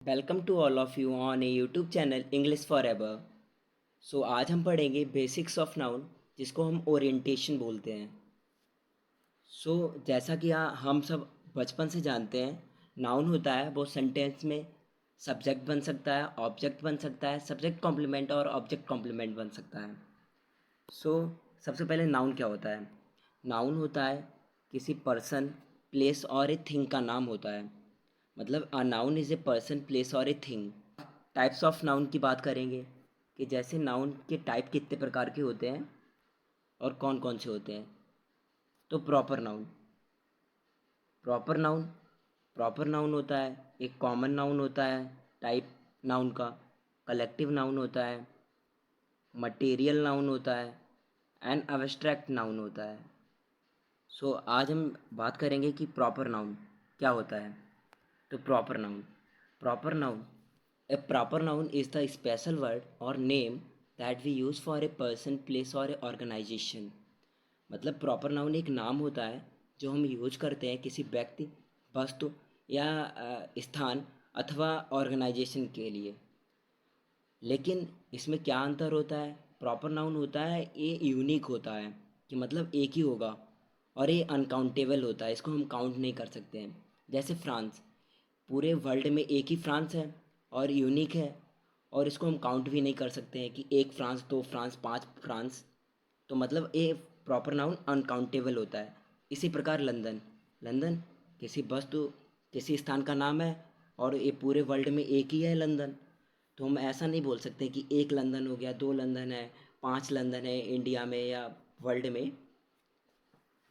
Welcome to all of you on a YouTube channel English for ever. So आज हम पढ़ेंगे basics of noun, जिसको हम orientation बोलते हैं। जैसा कि हम सब बचपन से जानते हैं, नाउन होता है वो सेंटेंस में सब्जेक्ट बन सकता है, ऑब्जेक्ट बन सकता है, सब्जेक्ट कॉम्प्लीमेंट और ऑब्जेक्ट कॉम्प्लीमेंट बन सकता है। सो सबसे पहले नाउन क्या होता है? नाउन होता है किसी पर्सन, प्लेस और ए थिंग का नाम होता है। मतलब a noun is a person, place और a thing. Types of noun की बात करेंगे कि जैसे नाउन के टाइप कितने प्रकार के होते हैं और कौन कौन से होते हैं। तो प्रॉपर नाउन होता है, एक कॉमन नाउन होता है टाइप नाउन का, कलेक्टिव नाउन होता है, मटेरियल नाउन होता है एंड अब्स्ट्रैक्ट नाउन होता है। आज हम बात करेंगे कि प्रॉपर नाउन क्या होता है। तो proper noun A proper noun is the special word or name that we use for a person, place or a organization। मतलब प्रॉपर नाउन एक नाम होता है जो हम यूज करते हैं किसी व्यक्ति, वस्तु या स्थान अथवा ऑर्गेनाइजेशन के लिए। लेकिन इसमें क्या अंतर होता है? प्रॉपर नाउन होता है ये यूनिक होता है, कि मतलब एक ही होगा, और ये अनकाउंटेबल होता है, इसको हम काउंट नहीं कर सकते हैं। जैसे फ्रांस, पूरे वर्ल्ड में एक ही फ्रांस है और यूनिक है, और इसको हम काउंट भी नहीं कर सकते हैं कि एक फ्रांस, दो फ्रांस, पांच फ्रांस। तो मतलब ये प्रॉपर नाउन अनकाउंटेबल होता है। इसी प्रकार लंदन, लंदन किसी वस्तु, किसी स्थान का नाम है, और ये पूरे वर्ल्ड में एक ही है लंदन। तो हम ऐसा नहीं बोल सकते कि एक लंदन हो गया, दो लंदन है, पांच लंदन है इंडिया में या वर्ल्ड में।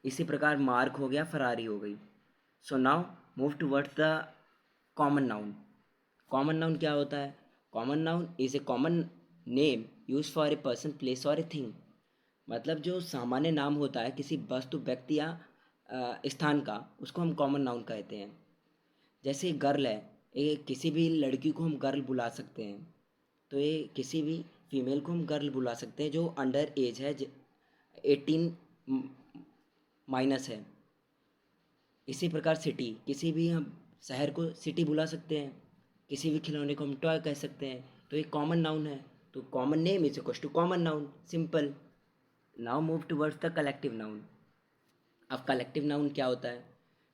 इसी प्रकार मार्क हो गया, फरारी हो गई। So now move towards the common noun. Common noun क्या होता है? Common noun is A common name use for a person, place और ए थिंग। मतलब जो सामान्य नाम होता है किसी वस्तु, व्यक्ति या स्थान का, उसको हम कॉमन नाउन कहते हैं। जैसे गर्ल है, ये किसी भी लड़की को हम गर्ल बुला सकते हैं। तो ये किसी भी फीमेल को हम गर्ल बुला सकते हैं जो अंडर एज है, 18 माइनस है। इसी प्रकार सिटी, किसी भी हम शहर को सिटी बुला सकते हैं, किसी भी खिलौने को हम टॉय कह सकते हैं। तो ये कॉमन नाउन है। तो common name is equal to common noun, simple. Now move towards the collective noun. अब कलेक्टिव नाउन क्या होता है?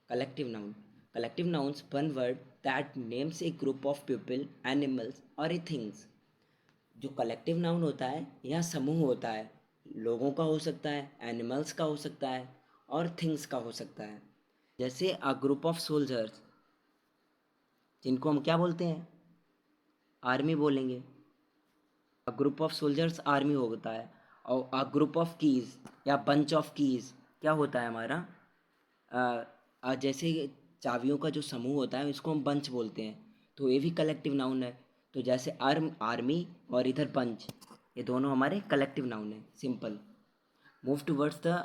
Collective nouns one word that names a group of people, animals और ए थिंग्स। जो collective noun होता है यह समूह होता है, लोगों का हो सकता है, एनिमल्स का हो सकता है और थिंग्स का हो सकता है। जैसे अ ग्रुप ऑफ सोल्जर्स, जिनको हम क्या बोलते हैं? आर्मी बोलेंगे। A group of soldiers army होता है। और अ ग्रुप ऑफ कीज या बंच ऑफ कीज क्या होता है हमारा? जैसे चाबियों का जो समूह होता है इसको हम बंच बोलते हैं। तो ये भी कलेक्टिव नाउन है। तो जैसे आर्मी और इधर बंच, ये दोनों हमारे कलेक्टिव नाउन है, simple. Move towards the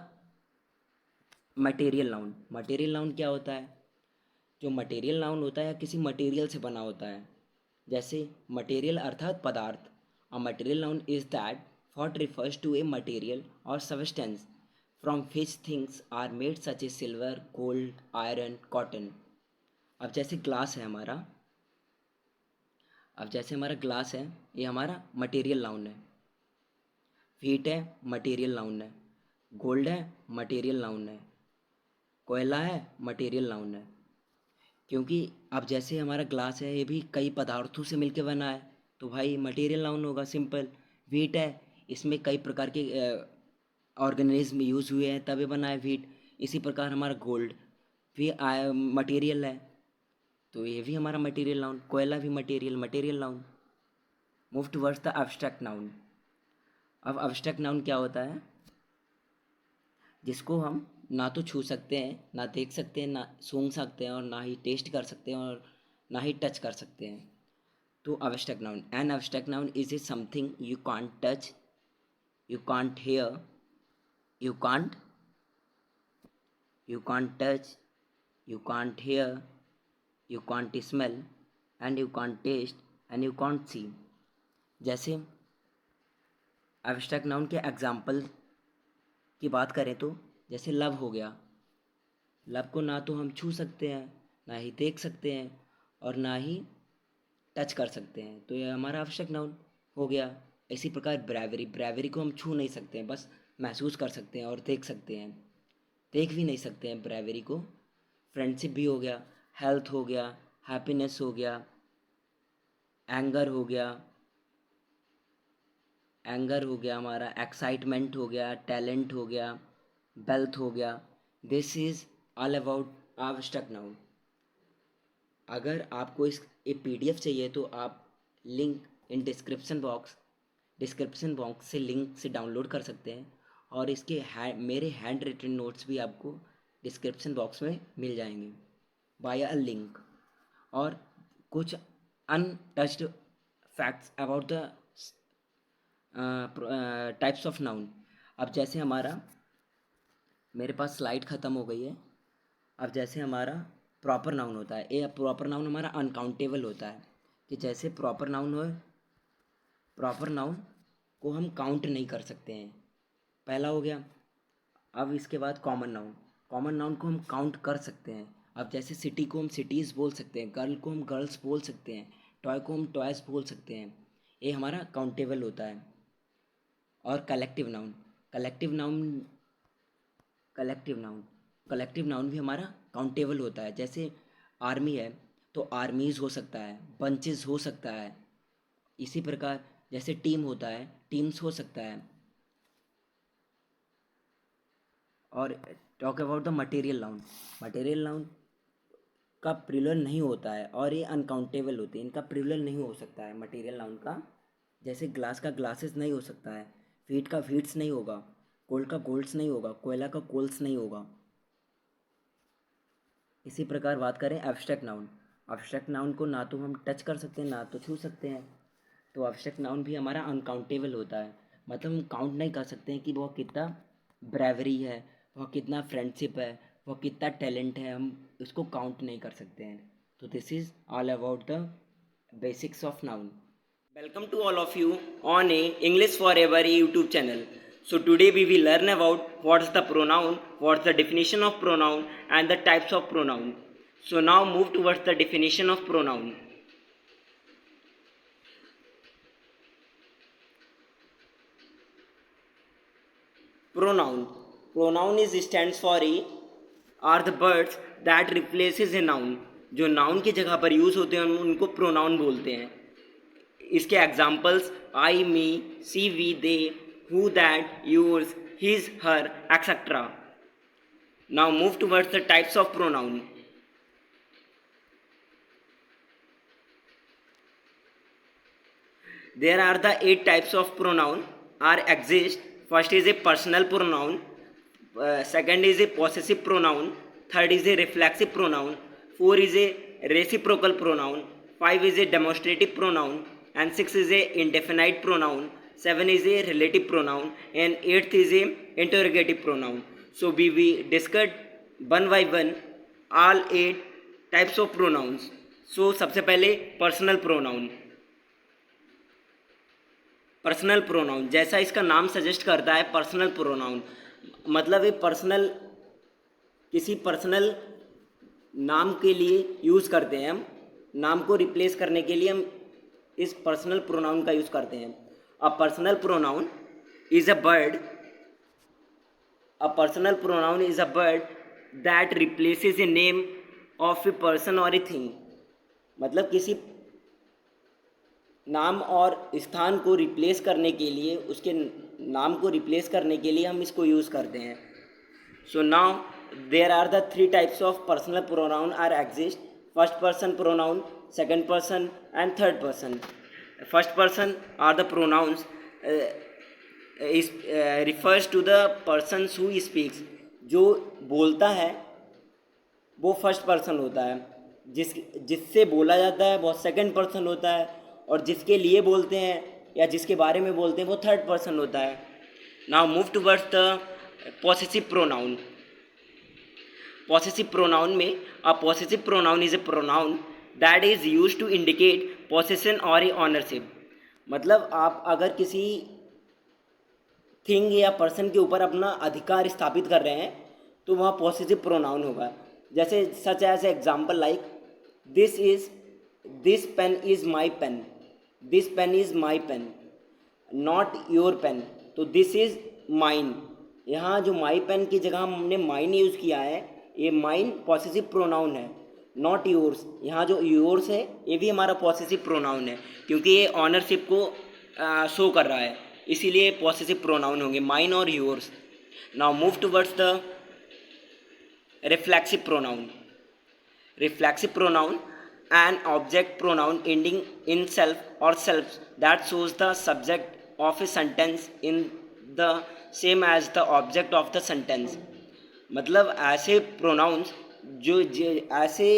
material noun. Material noun क्या होता है? जो मटेरियल नाउन होता है किसी मटेरियल से बना होता है। जैसे मटेरियल अर्थात पदार्थ। A material noun is that what refers to a material और substance from which things are made, such a silver, gold, iron, cotton. अब जैसे ग्लास है हमारा, अब जैसे हमारा ग्लास है, ये हमारा मटेरियल नाउन है। हीट है, मटेरियल नाउन है। गोल्ड है, मटेरियल नाउन है। कोयला है, मटेरियल नाउन है। क्योंकि अब जैसे हमारा ग्लास है, ये भी कई पदार्थों से मिलकर बना है, तो भाई मटेरियल नाउन होगा, सिंपल। वीट है, इसमें कई प्रकार के ऑर्गेनिज्म यूज़ हुए हैं तभी बना है वीट। इसी प्रकार हमारा गोल्ड भी मटेरियल है, तो ये भी हमारा मटेरियल नाउन। कोयला भी material noun. Move towards the abstract noun. अब एब्स्ट्रैक्ट नाउन क्या होता है? जिसको हम ना तो छू सकते हैं, ना देख सकते हैं, ना सूंघ सकते हैं, और ना ही टेस्ट कर सकते हैं, और ना ही टच कर सकते हैं। तो abstract noun, an abstract noun is a something you can't touch, you can't hear, you can't you can't touch, you can't hear, you can't smell, and you can't taste, and you can't see। जैसे abstract noun के example की बात करें तो जैसे love हो गया। Love को ना तो हम छू सकते हैं, ना ही देख सकते हैं, और ना ही टच कर सकते हैं, तो ये हमारा आवश्यक नाउन हो गया। इसी प्रकार ब्रेवरी, ब्रेवरी को हम छू नहीं सकते हैं, बस महसूस कर सकते हैं और देख सकते हैं, देख भी नहीं सकते हैं ब्रेवरी को। फ्रेंडशिप भी हो गया, हेल्थ हो गया, हैप्पीनेस हो गया, एंगर हो गया, एंगर हो गया हमारा, एक्साइटमेंट हो गया, टैलेंट हो गया, वेल्थ हो गया। This is all about abstract noun. अगर आपको इस ये पीडीएफ चाहिए तो आप लिंक इन डिस्क्रिप्शन बॉक्स से लिंक से डाउनलोड कर सकते हैं, और इसके मेरे हैंड रिटन नोट्स भी आपको डिस्क्रिप्शन बॉक्स में मिल जाएंगे बाय अ लिंक। और कुछ untouched facts about the types of noun. अब जैसे हमारा, मेरे पास स्लाइड ख़त्म हो गई है। अब जैसे हमारा प्रॉपर नाउन होता है, ये प्रॉपर नाउन हमारा अनकाउंटेबल होता है, कि जैसे प्रॉपर नाउन हो, प्रॉपर नाउन को हम काउंट नहीं कर सकते हैं, पहला हो गया। अब इसके बाद कॉमन नाउन, कॉमन नाउन को हम काउंट कर सकते हैं। अब जैसे सिटी को हम सिटीज़ बोल सकते हैं, गर्ल को हम गर्ल्स बोल सकते हैं, टॉय को हम टॉयज़ बोल सकते हैं, ये हमारा काउंटेबल होता है। और collective noun, collective noun collective noun collective noun भी हमारा काउंटेबल होता है। जैसे आर्मी है तो आर्मीज़ हो सकता है, बंचेस हो सकता है। इसी प्रकार जैसे टीम होता है, टीम्स हो सकता है। और talk about the material noun, material noun का प्लूरल नहीं होता है और ये अनकाउंटेबल होते हैं, इनका प्लूरल नहीं हो सकता है मटेरियल नाउन का। जैसे ग्लास का ग्लासेस नहीं हो सकता है, फीट का फीट्स नहीं होगा, गोल्ड का गोल्ड्स नहीं होगा, कोयला का कोल्स नहीं होगा। इसी प्रकार बात करें एब्स्ट्रैक्ट नाउन, एब्स्ट्रैक्ट नाउन को ना तो हम टच कर सकते हैं ना तो छू सकते हैं, तो एब्स्ट्रैक्ट नाउन भी हमारा अनकाउंटेबल होता है। मतलब हम काउंट नहीं कर सकते हैं कि वह कितना ब्रेवरी है, वह कितना फ्रेंडशिप है, वह कितना टैलेंट है, हम उसको काउंट नहीं कर सकते हैं। तो this is all about the basics of noun. Welcome to all of you on a English Forever YouTube channel. So today we will learn about what's the pronoun, what's the definition of pronoun and the types of pronoun. So now move towards the definition of pronoun. Pronoun. Pronoun is stands for a are the words that replaces a noun. जो noun की जगह पर use होते हैं उनको pronoun बोलते हैं। इसके examples I, me, she, we, they, who, that, yours, his, her, etcetera. Now move towards the types of pronoun. There are the 8 types of pronoun are exist. First is a personal pronoun, second is a possessive pronoun, third is a reflexive pronoun, four is a reciprocal pronoun, five is a demonstrative pronoun, and six is a indefinite pronoun, seven is a relative pronoun, and eighth is a interrogative pronoun. So we discussed one by one all 8 types of pronouns. So सबसे पहले personal pronoun. Personal pronoun जैसा इसका नाम suggest करता है, personal pronoun मतलब ये personal, किसी पर्सनल नाम के लिए यूज़ करते हैं हम, नाम को रिप्लेस करने के लिए हम इस पर्सनल प्रोनाउन का यूज़ करते हैं। A personal pronoun is a bird, a personal pronoun is a bird that replaces a name of a person और ए थिंग। मतलब किसी नाम और स्थान को रिप्लेस करने के लिए, उसके नाम को रिप्लेस करने के लिए हम इसको यूज़ करते हैं। So now there are the 3 types of personal pronoun are exist. First person pronoun, second person and third person. First person are the pronouns is refers to the person who speaks. जो बोलता है वो first person होता है, जिससे बोला जाता है वो सेकंड पर्सन होता है, और जिसके लिए बोलते हैं या जिसके बारे में बोलते हैं वो थर्ड पर्सन होता है। Now move towards the possessive pronoun. Possessive pronoun में a possessive pronoun is a pronoun that is used to indicate possession और ए ऑनरशिप। मतलब आप अगर किसी थिंग या पर्सन के ऊपर अपना अधिकार स्थापित कर रहे हैं तो वह पॉसेसिव प्रोनाउन होगा। जैसे such as example like this is this pen is my pen, this pen is my pen, not your pen, तो दिस इज़ माइन। यहाँ जो माई पेन की जगह हमने माइन यूज़ किया है, ये माइन पॉसेसिव प्रोनाउन है। नॉट योर्स, यहाँ जो योर्स है ये भी हमारा पॉसेसिव प्रोनाउन है, क्योंकि ये ऑनरशिप को शो कर रहा है, इसीलिए पॉसेसिव प्रोनाउन होंगे माइन और yours. Now move towards the reflexive pronoun. Reflexive pronoun, an object pronoun ending in self or selves that shows the subject of a sentence in the same as the object of the sentence। मतलब ऐसे pronounce ऐसे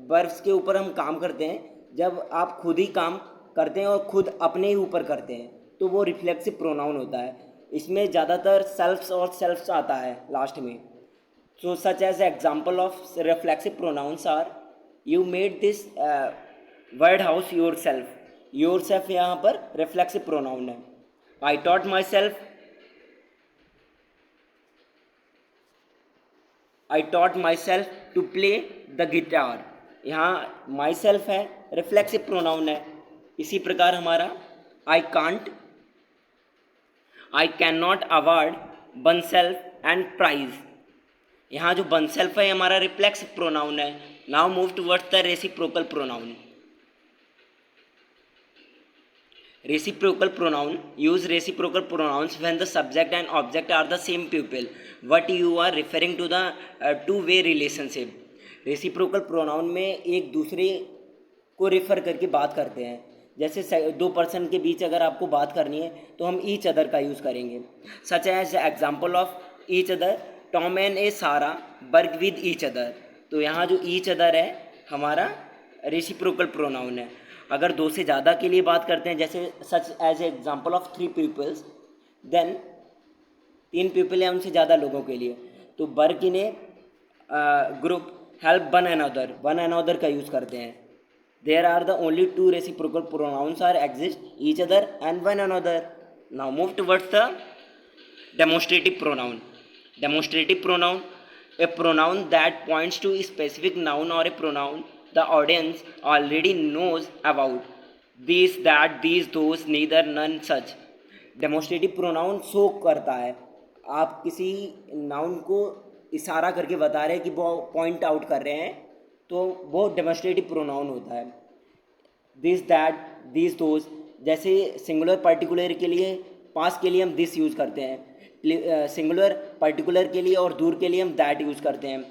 verbs के ऊपर हम काम करते हैं जब आप खुद ही काम करते हैं और खुद अपने ही ऊपर करते हैं, तो वो रिफ्लेक्सिव प्रोनाउन होता है। इसमें ज़्यादातर सेल्फ्स और सेल्फ्स आता है लास्ट में। So such as example of reflexive pronouns are, you made this word house yourself। yourself यहाँ पर reflexive pronoun है। I taught myself to play the guitar। यहाँ myself है, reflexive pronoun है। इसी प्रकार हमारा I can't, I cannot award oneself and prize, यहाँ जो बनसेल्फ है हमारा रिफ्लेक्सिव प्रोनाउन है। Now move towards the reciprocal pronoun. Reciprocal pronoun use reciprocal pronouns when the subject and object are the same people what you are referring to the two way relationship. Reciprocal pronoun में एक दूसरे को refer करके बात करते हैं। जैसे दो पर्सन के बीच अगर आपको बात करनी है तो हम ईच अदर का यूज़ करेंगे। Such as example of each other, Tom and a Sara work with each other. तो यहाँ जो ईच अदर है हमारा रेसिप्रोकल प्रोनाउन है। अगर दो से ज़्यादा के लिए बात करते हैं, जैसे such as example of 3 peoples, then 3 people या उनसे ज़्यादा लोगों के लिए, तो work in a group help one another का यूज़ करते हैं। There are the only 2 reciprocal pronouns are exist, each other and one another. Now move towards the demonstrative pronoun. Demonstrative pronoun, a pronoun that points to a specific noun or a pronoun the audience already knows about, these, that, these, those, neither, none, such। Demonstrative pronoun show करता है, आप किसी noun को इशारा करके बता रहे हैं कि वो पॉइंट आउट कर रहे हैं, तो वो डेमोस्ट्रेटिव प्रोनाउन होता है। दिस, दैट, दिस, दोज, जैसे सिंगुलर पर्टिकुलर के लिए, पास के लिए हम दिस यूज़ करते हैं, सिंगुलर पर्टिकुलर के लिए और दूर के लिए हम दैट यूज़ करते हैं।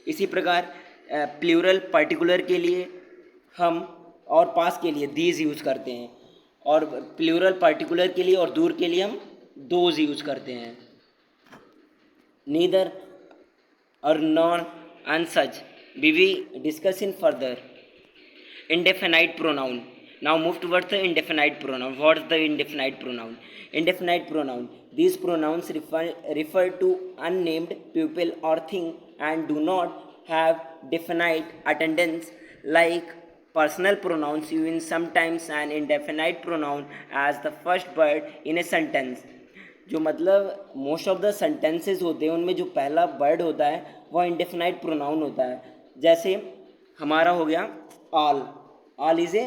इसी प्रकार प्लूरल पर्टिकुलर के लिए हम और पास के लिए दीज यूज़ करते हैं, और प्लूरल पर्टिकुलर के लिए और दूर के लिए हम दोज यूज़ करते हैं। नीदर और none and such we will discuss in further. Indefinite pronoun. Now move towards the indefinite pronoun. What is the indefinite pronoun? Indefinite pronoun. These pronouns refer to unnamed people or thing and do not have definite attendance like personal pronouns using sometimes an indefinite pronoun as the first word in a sentence। जो मतलब most of the sentences होते हैं उनमें जो पहला word होता है वह इंडेफिनाइट प्रोनाउन होता है। जैसे हमारा हो गया all, all is a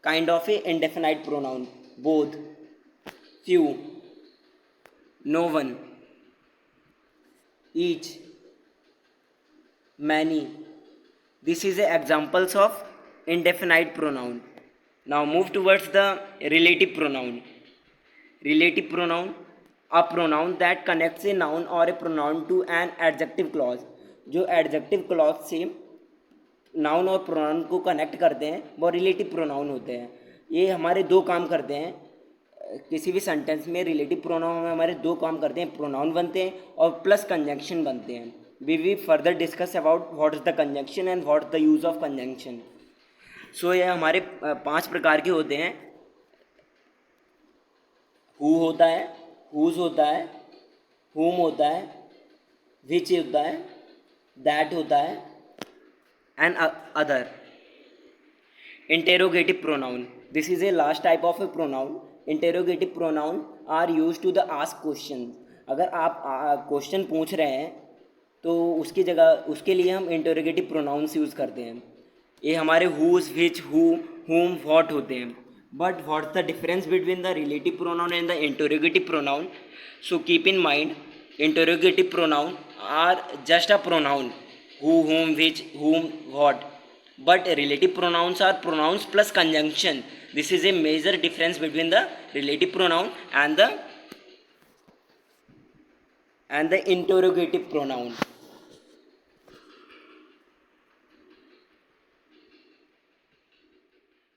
kind of a indefinite pronoun, both, few, no one, each, many, this is a examples of indefinite pronoun। Now move towards the relative pronoun। Relative pronoun, a pronoun that connects a noun or a pronoun to an adjective clause। जो adjective clause से noun और pronoun को connect करते हैं वो relative pronoun होते हैं। ये हमारे दो काम करते हैं, किसी भी सेंटेंस में रिलेटिव प्रोनाउन में हमारे दो काम करते हैं, प्रोनाउन बनते हैं और प्लस कंजंक्शन बनते हैं। We will further discuss about what is the conjunction and what the use of conjunction. So ये हमारे 5 प्रकार के होते हैं। हु होता है, हुज होता है, हुम होता है, विच होता है, दैट होता है, and other। Interrogative pronoun, this is a last type of a pronoun। Interrogative pronoun are used to the ask question। अगर आप क्वेश्चन पूछ रहे हैं तो उसकी जगह उसके लिए हम interrogative pronouns यूज़ करते हैं। ये हमारे whose, which, who, whom, what होते हैं. But what's the difference between the relative pronoun and the interrogative pronoun? So keep in mind, interrogative pronoun are just a pronoun, who, whom, which, whom, what. But relative pronouns are pronouns plus conjunction. This is a major difference between the relative pronoun and the interrogative pronoun.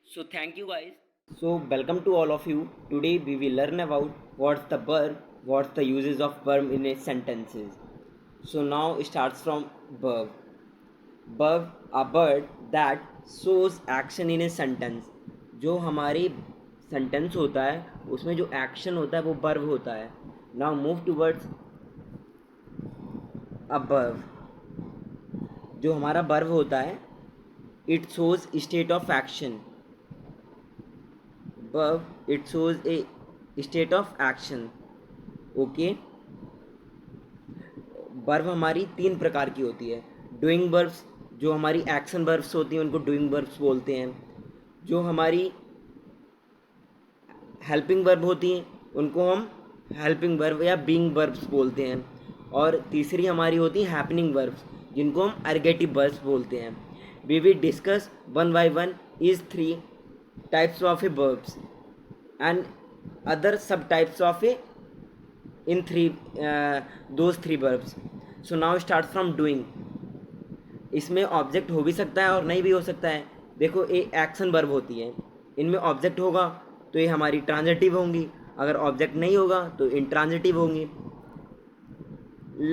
So thank you guys. So welcome to all of you. Today we will learn about what's the verb, what's the uses of verb in a sentences. So now it starts from verb. Verb, a word that shows action in a sentence. जो हमारी sentence होता है उसमें जो action होता है वो verb होता है. Now move towards a verb. जो हमारा वर्ब होता है it shows state of action. verb it shows a state of action. Okay. Verb हमारी 3 प्रकार की होती है. डूइंग वर्ब्स, जो हमारी एक्शन वर्ब्स होती हैं उनको डूइंग वर्ब्स बोलते हैं. जो हमारी हेल्पिंग वर्ब होती हैं उनको हम हेल्पिंग वर्ब या बीइंग वर्ब्स बोलते हैं. और तीसरी हमारी होती है हैपनिंग वर्ब्स जिनको हम अर्गेटिव वर्ब्स बोलते हैं. We will discuss one by one is 3 types of a verbs and other subtypes of a in those 3 verbs. So now start from doing. इसमें ऑब्जेक्ट हो भी सकता है और नहीं भी हो सकता है. देखो ये एक्शन वर्ब होती है, इनमें ऑब्जेक्ट होगा तो ये हमारी ट्रांजिटिव होंगी, अगर ऑब्जेक्ट नहीं होगा तो इंट्रांजिटिव होंगी.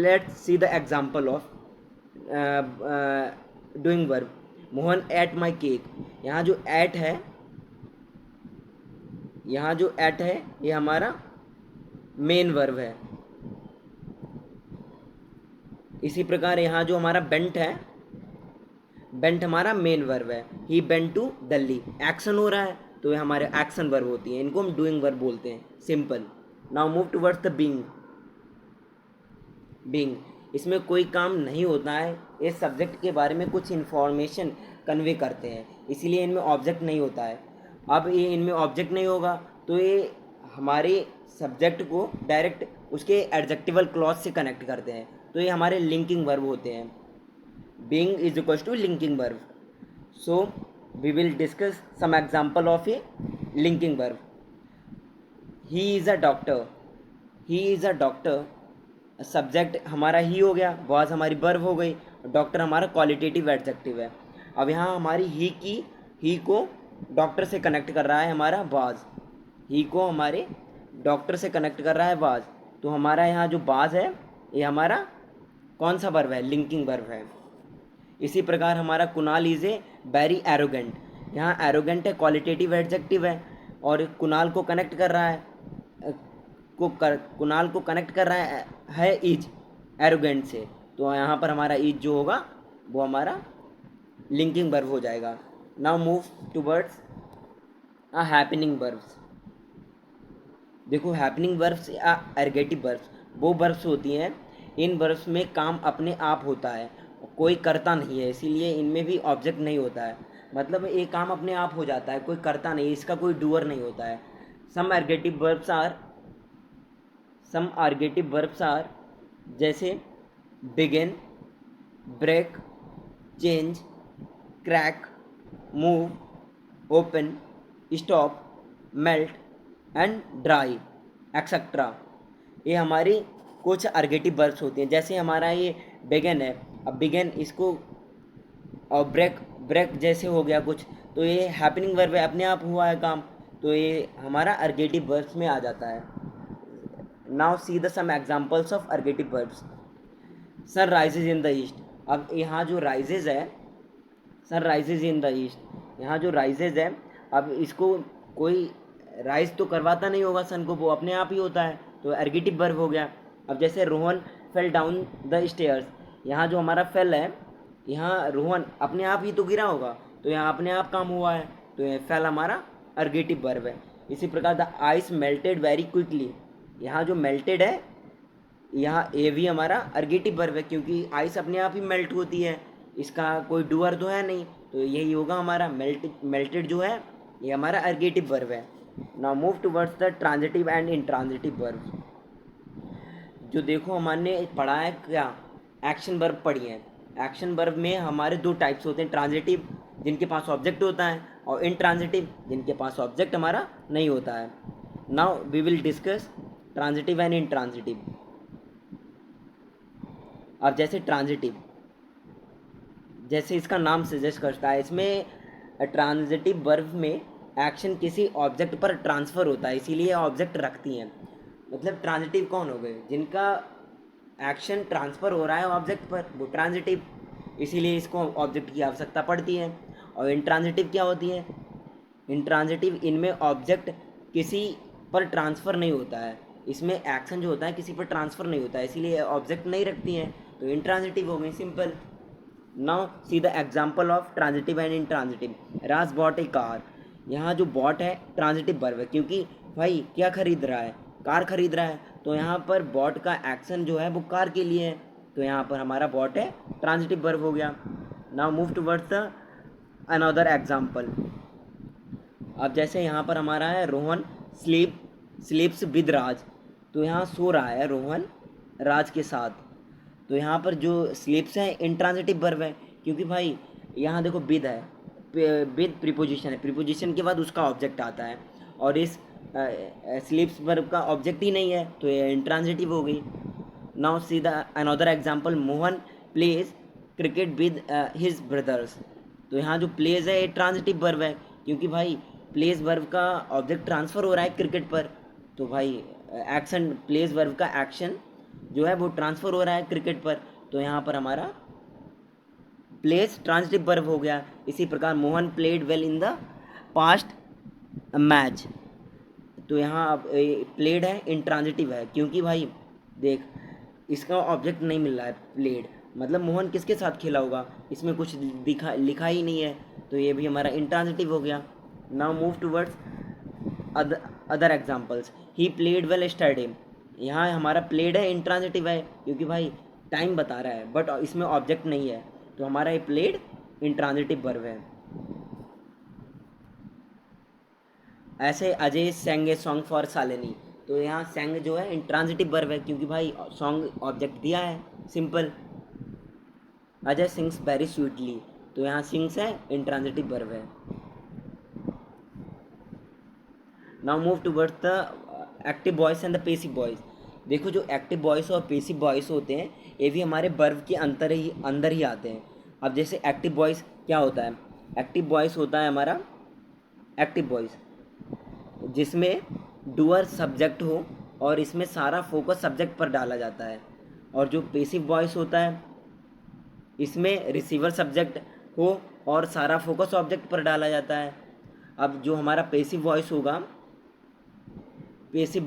Let's see the example of doing verb. Mohan at my cake. यहाँ जो एट है, यहाँ जो एट है ये हमारा मेन वर्ब है. इसी प्रकार यहाँ जो हमारा बेंट है, बेंट हमारा मेन वर्ब है. ही बेंट टू दिल्ली, एक्शन हो रहा है तो ये हमारे एक्शन वर्ब होती है, इनको हम डूइंग वर्ब बोलते हैं. Simple. Now move towards the being. Being, इसमें कोई काम नहीं होता है, इस सब्जेक्ट के बारे में कुछ इन्फॉर्मेशन कन्वे करते हैं, इसीलिए इनमें ऑब्जेक्ट नहीं होता है. अब ये इनमें ऑब्जेक्ट नहीं होगा तो ये हमारे सब्जेक्ट को डायरेक्ट उसके एडजेक्टिवल क्लॉज से कनेक्ट करते हैं, तो ये हमारे लिंकिंग वर्ब होते हैं. Being is equals to linking verb. So we will discuss some example of a linking verb. He is a doctor. He is a doctor, subject हमारा ही हो गया, वाज हमारी वर्ब हो गई, डॉक्टर हमारा qualitative adjective है. अब यहाँ हमारी ही को डॉक्टर से कनेक्ट कर रहा है हमारा वाज. ही को हमारे डॉक्टर से कनेक्ट कर रहा है वाज, तो हमारा यहाँ जो वाज है ये हमारा कौन सा वर्ब है? लिंकिंग वर्ब है. इसी प्रकार हमारा Kunal is a very arrogant. यहाँ एरोगेंट है क्वालिटेटिव एडजेक्टिव है और कुणाल को कनेक्ट कर रहा है, कुणाल को कनेक्ट कर रहा है इज एरोगेंट से, तो यहाँ पर हमारा इज जो होगा वो हमारा लिंकिंग वर्ब हो जाएगा. Now move towards a happening verbs. देखो हैपनिंग वर्ब्स या अर्गेटिव वर्ब्स वो वर्ब्स होती हैं, इन वर्ब्स में काम अपने आप होता है, कोई करता नहीं है, इसीलिए इनमें भी ऑब्जेक्ट नहीं होता है. मतलब ये काम अपने आप हो जाता है, कोई करता नहीं, इसका कोई डूअर नहीं होता है. सम अर्गेटिव वर्ब्स आर जैसे begin, break, change, crack, move, open, stop, melt and dry etcetera. ये हमारी कुछ अर्गेटिव वर्ब्स होती हैं. जैसे हमारा ये बिगिन है, अब बिगिन इसको और ब्रेक जैसे हो गया कुछ, तो ये हैपनिंग वर्ब है, अपने आप हुआ है काम, तो ये हमारा अर्गेटिव वर्ब्स में आ जाता है. Now see the some examples of ergative verbs. Sun rises in the east. अब यहाँ जो राइजेज है, sun rises in the east, यहाँ जो राइजेज है, अब इसको कोई राइज तो करवाता नहीं होगा सन को, वो अपने आप ही होता है, तो अर्गेटिव वर्ब हो गया. अब जैसे Rohan fell down the stairs, यहाँ जो हमारा फेल है, यहाँ रोहन अपने आप ही तो गिरा होगा, तो यहाँ अपने आप काम हुआ है, तो ये फेल हमारा अर्गेटिव वर्ब है. इसी प्रकार the ice melted very quickly. यहाँ जो मेल्टेड है, यहाँ ए भी हमारा अर्गेटिव वर्ब है, क्योंकि आइस अपने आप ही मेल्ट होती है, इसका कोई डूअर तो है नहीं, तो यही होगा हमारा मेल्टेड जो है ये हमारा अर्गेटिव वर्ब है। Now move towards the transitive and intransitive verb. जो देखो हमने पढ़ा है क्या, एक्शन वर्ब पढ़ी है। एक्शन वर्ब में हमारे दो टाइप्स होते हैं, ट्रांजिटिव जिनके पास ऑब्जेक्ट होता है और इंट्रांजिटिव जिनके पास ऑब्जेक्ट हमारा नहीं होता है। Now we will discuss transitive and intransitive. अब जैसे ट्रांजिटिव, जैसे इसका नाम सजेस्ट करता है, इसमें ट्रांजिटिव वर्ब में एक्शन किसी ऑब्जेक्ट पर ट्रांसफ़र होता है, इसीलिए ऑब्जेक्ट रखती हैं। मतलब ट्रांजिटिव कौन हो गए, जिनका एक्शन ट्रांसफ़र हो रहा है ऑब्जेक्ट पर, वो ट्रांजिटिव, इसीलिए इसको ऑब्जेक्ट की आवश्यकता पड़ती है। और इंट्रांजिटिव क्या होती है, इंट्रांजिटिव इनमें ऑब्जेक्ट किसी पर ट्रांसफ़र नहीं होता है, इसमें एक्शन जो होता है किसी पर ट्रांसफ़र नहीं होता है, इसीलिए ऑब्जेक्ट नहीं रखती हैं, तो इंट्रांजिटिव हो गई, simple. Now see the example of transitive and intransitive. Raj bot A car. यहाँ जो बॉट है ट्रांजिटिव वर्ब है, क्योंकि भाई क्या खरीद रहा है, कार खरीद रहा है, तो यहाँ पर बॉट का एक्शन जो है वो कार के लिए है, तो यहाँ पर हमारा बॉट है ट्रांजिटिव वर्ब हो गया। Now move towards the another example. अब जैसे यहाँ पर हमारा है रोहन स्लीप्स विद राज, तो यहाँ सो रहा है रोहन राज के साथ, तो यहाँ पर जो स्लीप्स है इंट्रांजिटिव वर्ब है, क्योंकि भाई यहाँ देखो विद है, विद प्रीपोजिशन है, प्रीपोजिशन के बाद उसका ऑब्जेक्ट आता है, और इस स्लीप्स वर्ब का ऑब्जेक्ट ही नहीं है, तो ये इंट्रांजिटिव हो गई। Now see the another example, Mohan pledge cricket with his brothers, तो यहाँ जो प्लेज है ये ट्रांजिटिव वर्ब है, क्योंकि भाई प्लेज वर्ब का ऑब्जेक्ट ट्रांसफ़र हो रहा है क्रिकेट पर, तो भाई एक्शन प्लेज वर्ब का एक्शन जो है वो ट्रांसफ़र हो रहा है क्रिकेट पर, तो यहाँ पर हमारा प्लेज ट्रांजिटिव वर्ब हो गया। इसी प्रकार Mohan played well in the past match, तो यहाँ प्लेड है इंट्रांजिटिव है, क्योंकि भाई देख इसका ऑब्जेक्ट नहीं मिल रहा है प्लेड, मतलब मोहन किसके साथ खेला होगा, इसमें कुछ लिखा ही नहीं है, तो ये भी हमारा इंट्रांजिटिव हो गया। Now move towards other examples. He played well study, यहाँ हमारा प्लेड है इंट्रांजिटिव है, क्योंकि भाई टाइम बता रहा है बट इसमें ऑब्जेक्ट नहीं है, तो हमारा ये प्लेड इंट्रांजिटिव वर्ब है। ऐसे Ajay sang a song for Shalini, तो यहाँ सेंग जो है इंट्रांजिटिव वर्ब है, क्योंकि भाई सॉन्ग ऑब्जेक्ट दिया है, simple. Ajay sings very sweetly, तो यहाँ सिंग्स है इंट्रांजिटिव वर्ब है। Now move towards the active voice and the passive voice. देखो जो एक्टिव वॉइस और पेसिव वॉइस होते हैं ये भी हमारे वर्ब के अंदर ही आते हैं। अब जैसे एक्टिव वॉइस क्या होता है, एक्टिव वॉइस होता है हमारा एक्टिव वॉइस जिसमें डूअर सब्जेक्ट हो और इसमें सारा फोकस सब्जेक्ट पर डाला जाता है, और जो पेसिव वॉइस होता है इसमें रिसीवर सब्जेक्ट हो और सारा फोकस ऑब्जेक्ट पर डाला जाता है। अब जो हमारा पेसिव वॉइस होगा, पेसिव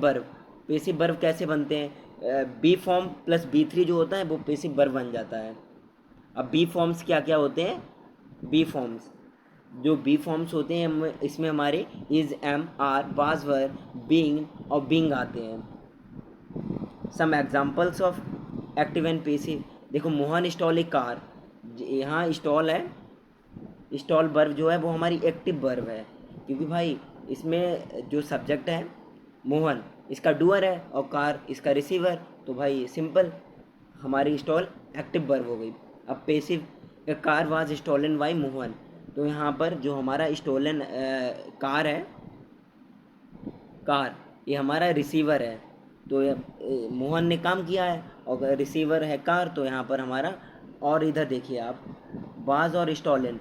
वर्ब कैसे बनते हैं, बी फॉर्म प्लस बी3 जो होता है वो पेसिव वर्ब बन जाता है। अब बी फॉर्म्स क्या क्या होते हैं, बी फॉर्म्स जो बी फॉर्म्स होते हैं इसमें हमारे is, am, are, was, were, being और बीइंग आते हैं। Some examples of active and passive. देखो मोहन स्टॉल ए कार, यहाँ स्टॉल है, स्टॉल वर्ब जो है वो हमारी एक्टिव वर्ब है, क्योंकि भाई इसमें जो सब्जेक्ट है मोहन इसका डूअर है और कार इसका रिसीवर, तो भाई सिंपल हमारी स्टॉल एक्टिव वर्ब हो गई। अब passive, car was stolen by Mohan, तो यहाँ पर जो हमारा स्टोलन कार है, कार ये हमारा रिसीवर है, तो मोहन ने काम किया है और रिसीवर है कार, तो यहाँ पर हमारा, और इधर देखिए आप वाज और स्टोलन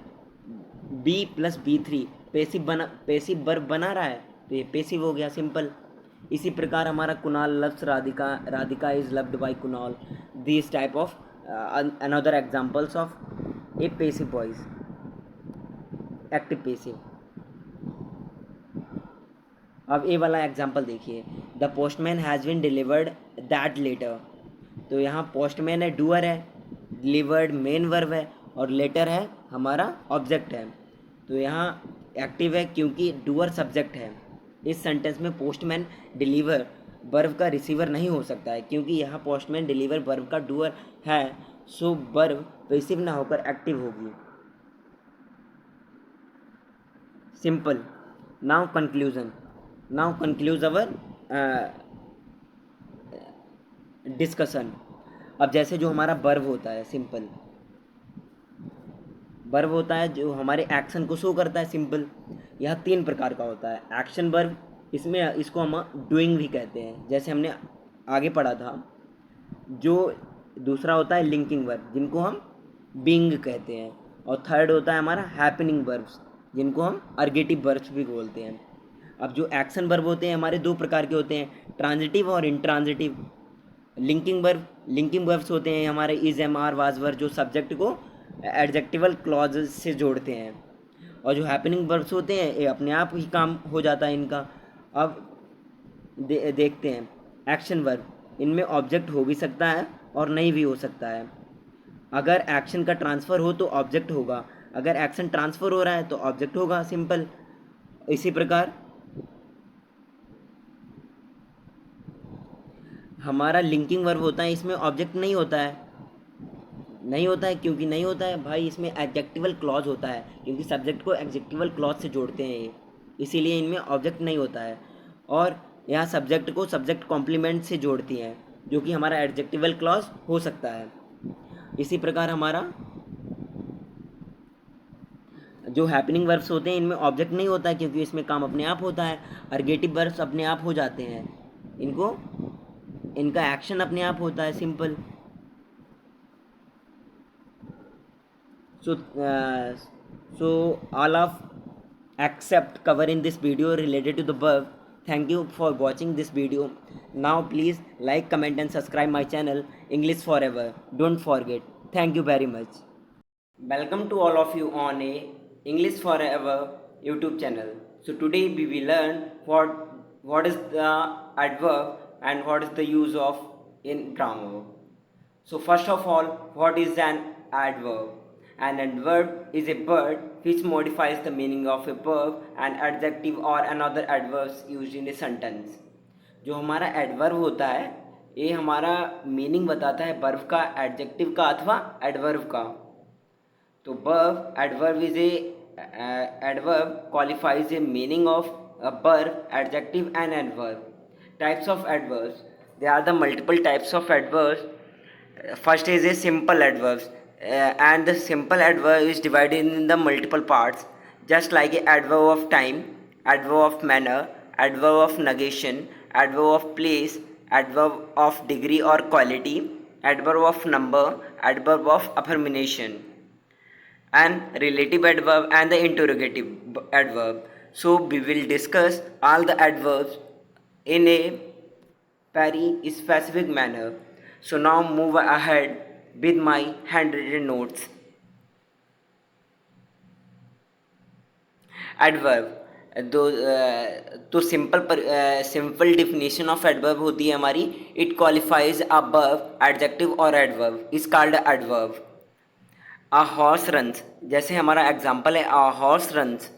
बी प्लस बी3 पेसिव वर्ब बना रहा है, तो ये पेसिव हो गया, सिंपल। इसी प्रकार हमारा Kunal loves Radhika, Radhika is loved by Kunal, this type of another examples of a passive voice, active passive. अब ए वाला एग्जांपल देखिए, the postman has been delivered that letter, तो यहाँ पोस्टमैन है डूअर है, डिलीवर्ड मेन वर्ब है और लेटर है हमारा ऑब्जेक्ट है, तो यहाँ एक्टिव है क्योंकि डूअर सब्जेक्ट है। इस सेंटेंस में पोस्टमैन डिलीवर वर्ब का रिसीवर नहीं हो सकता है, क्योंकि यहाँ पोस्टमैन डिलीवर वर्ब का डूअर है, सो वर्ब पेसिव ना होकर एक्टिव होगी। Simple. Now conclusion. Now concludes our discussion. अब जैसे जो हमारा वर्ब होता है, सिंपल वर्ब होता है जो हमारे एक्शन को शो करता है. सिंपल यह 3 प्रकार का होता है. एक्शन वर्ब, इसमें इसको हम डूइंग भी कहते हैं, जैसे हमने आगे पढ़ा था. जो दूसरा होता है लिंकिंग वर्ब, जिनको हम बीइंग कहते हैं. और थर्ड होता है हमारा हैपनिंग वर्ब्स, जिनको हम अर्गेटिव वर्ब्स भी बोलते हैं. अब जो एक्शन वर्ब होते हैं हमारे 2 प्रकार के होते हैं, ट्रांजिटिव और इंट्रांजिटिव. लिंकिंग वर्ब्स होते हैं हमारे इज, एम, आर, वाज, वर, जो सब्जेक्ट को एडजेक्टिवल क्लॉज से जोड़ते हैं. और जो हैपनिंग वर्ब्स होते हैं ये अपने आप ही काम हो जाता है इनका. अब देखते हैं एक्शन वर्ब. इनमें ऑब्जेक्ट हो भी सकता है और नहीं भी हो सकता है. अगर एक्शन का ट्रांसफ़र हो तो ऑब्जेक्ट होगा, अगर एक्शन ट्रांसफ़र हो रहा है तो ऑब्जेक्ट होगा. सिंपल. इसी प्रकार हमारा लिंकिंग वर्ब होता है, इसमें ऑब्जेक्ट नहीं होता है. क्योंकि नहीं होता है भाई, इसमें एडजेक्टिवल क्लॉज होता है, क्योंकि सब्जेक्ट को एडजेक्टिवल क्लॉज से जोड़ते हैं ये, इसीलिए इनमें ऑब्जेक्ट नहीं होता है. और यहाँ सब्जेक्ट को सब्जेक्ट कॉम्प्लीमेंट से जोड़ती हैं, जो कि हमारा एडजेक्टिवल क्लॉज हो सकता है. इसी प्रकार हमारा जो हैपनिंग वर्ब्स होते हैं इनमें ऑब्जेक्ट नहीं होता है, क्योंकि इसमें काम अपने आप होता है. अर्गेटिव वर्ब्स अपने आप हो जाते हैं, इनका एक्शन अपने आप होता है. Simple. So all of accept cover in this video related to the verb. Thank you for watching this video. Now please like, comment and subscribe my channel English Forever. Don't forget. Thank you very much. Welcome to all of you on a English Forever YouTube channel. So today we will learn what is the adverb and what is the use of in grammar. So first of all, what is an adverb? An adverb is a word which modifies the meaning of a verb, an adjective or another adverbs used in a sentence. जो हमारा adverb होता है ये हमारा meaning बताता है verb का, adjective का अथवा एडवर्ब का. तो adverb qualifies a meaning of a verb, adjective and adverb. Types of adverbs. There are the multiple types of adverbs. First is a simple adverbs, and the simple adverb is divided in the multiple parts, just like a adverb of time, adverb of manner, adverb of negation, adverb of place, adverb of degree or quality, adverb of number, adverb of affirmation, and relative adverb and the interrogative adverb. So we will discuss all the adverbs in a very specific manner. So now move ahead with my handwritten notes. Adverb. तो simple definition of adverb होती है हमारी, it qualifies a verb, adjective और adverb is called adverb. A horse runs, जैसे हमारा example है अ horse runs,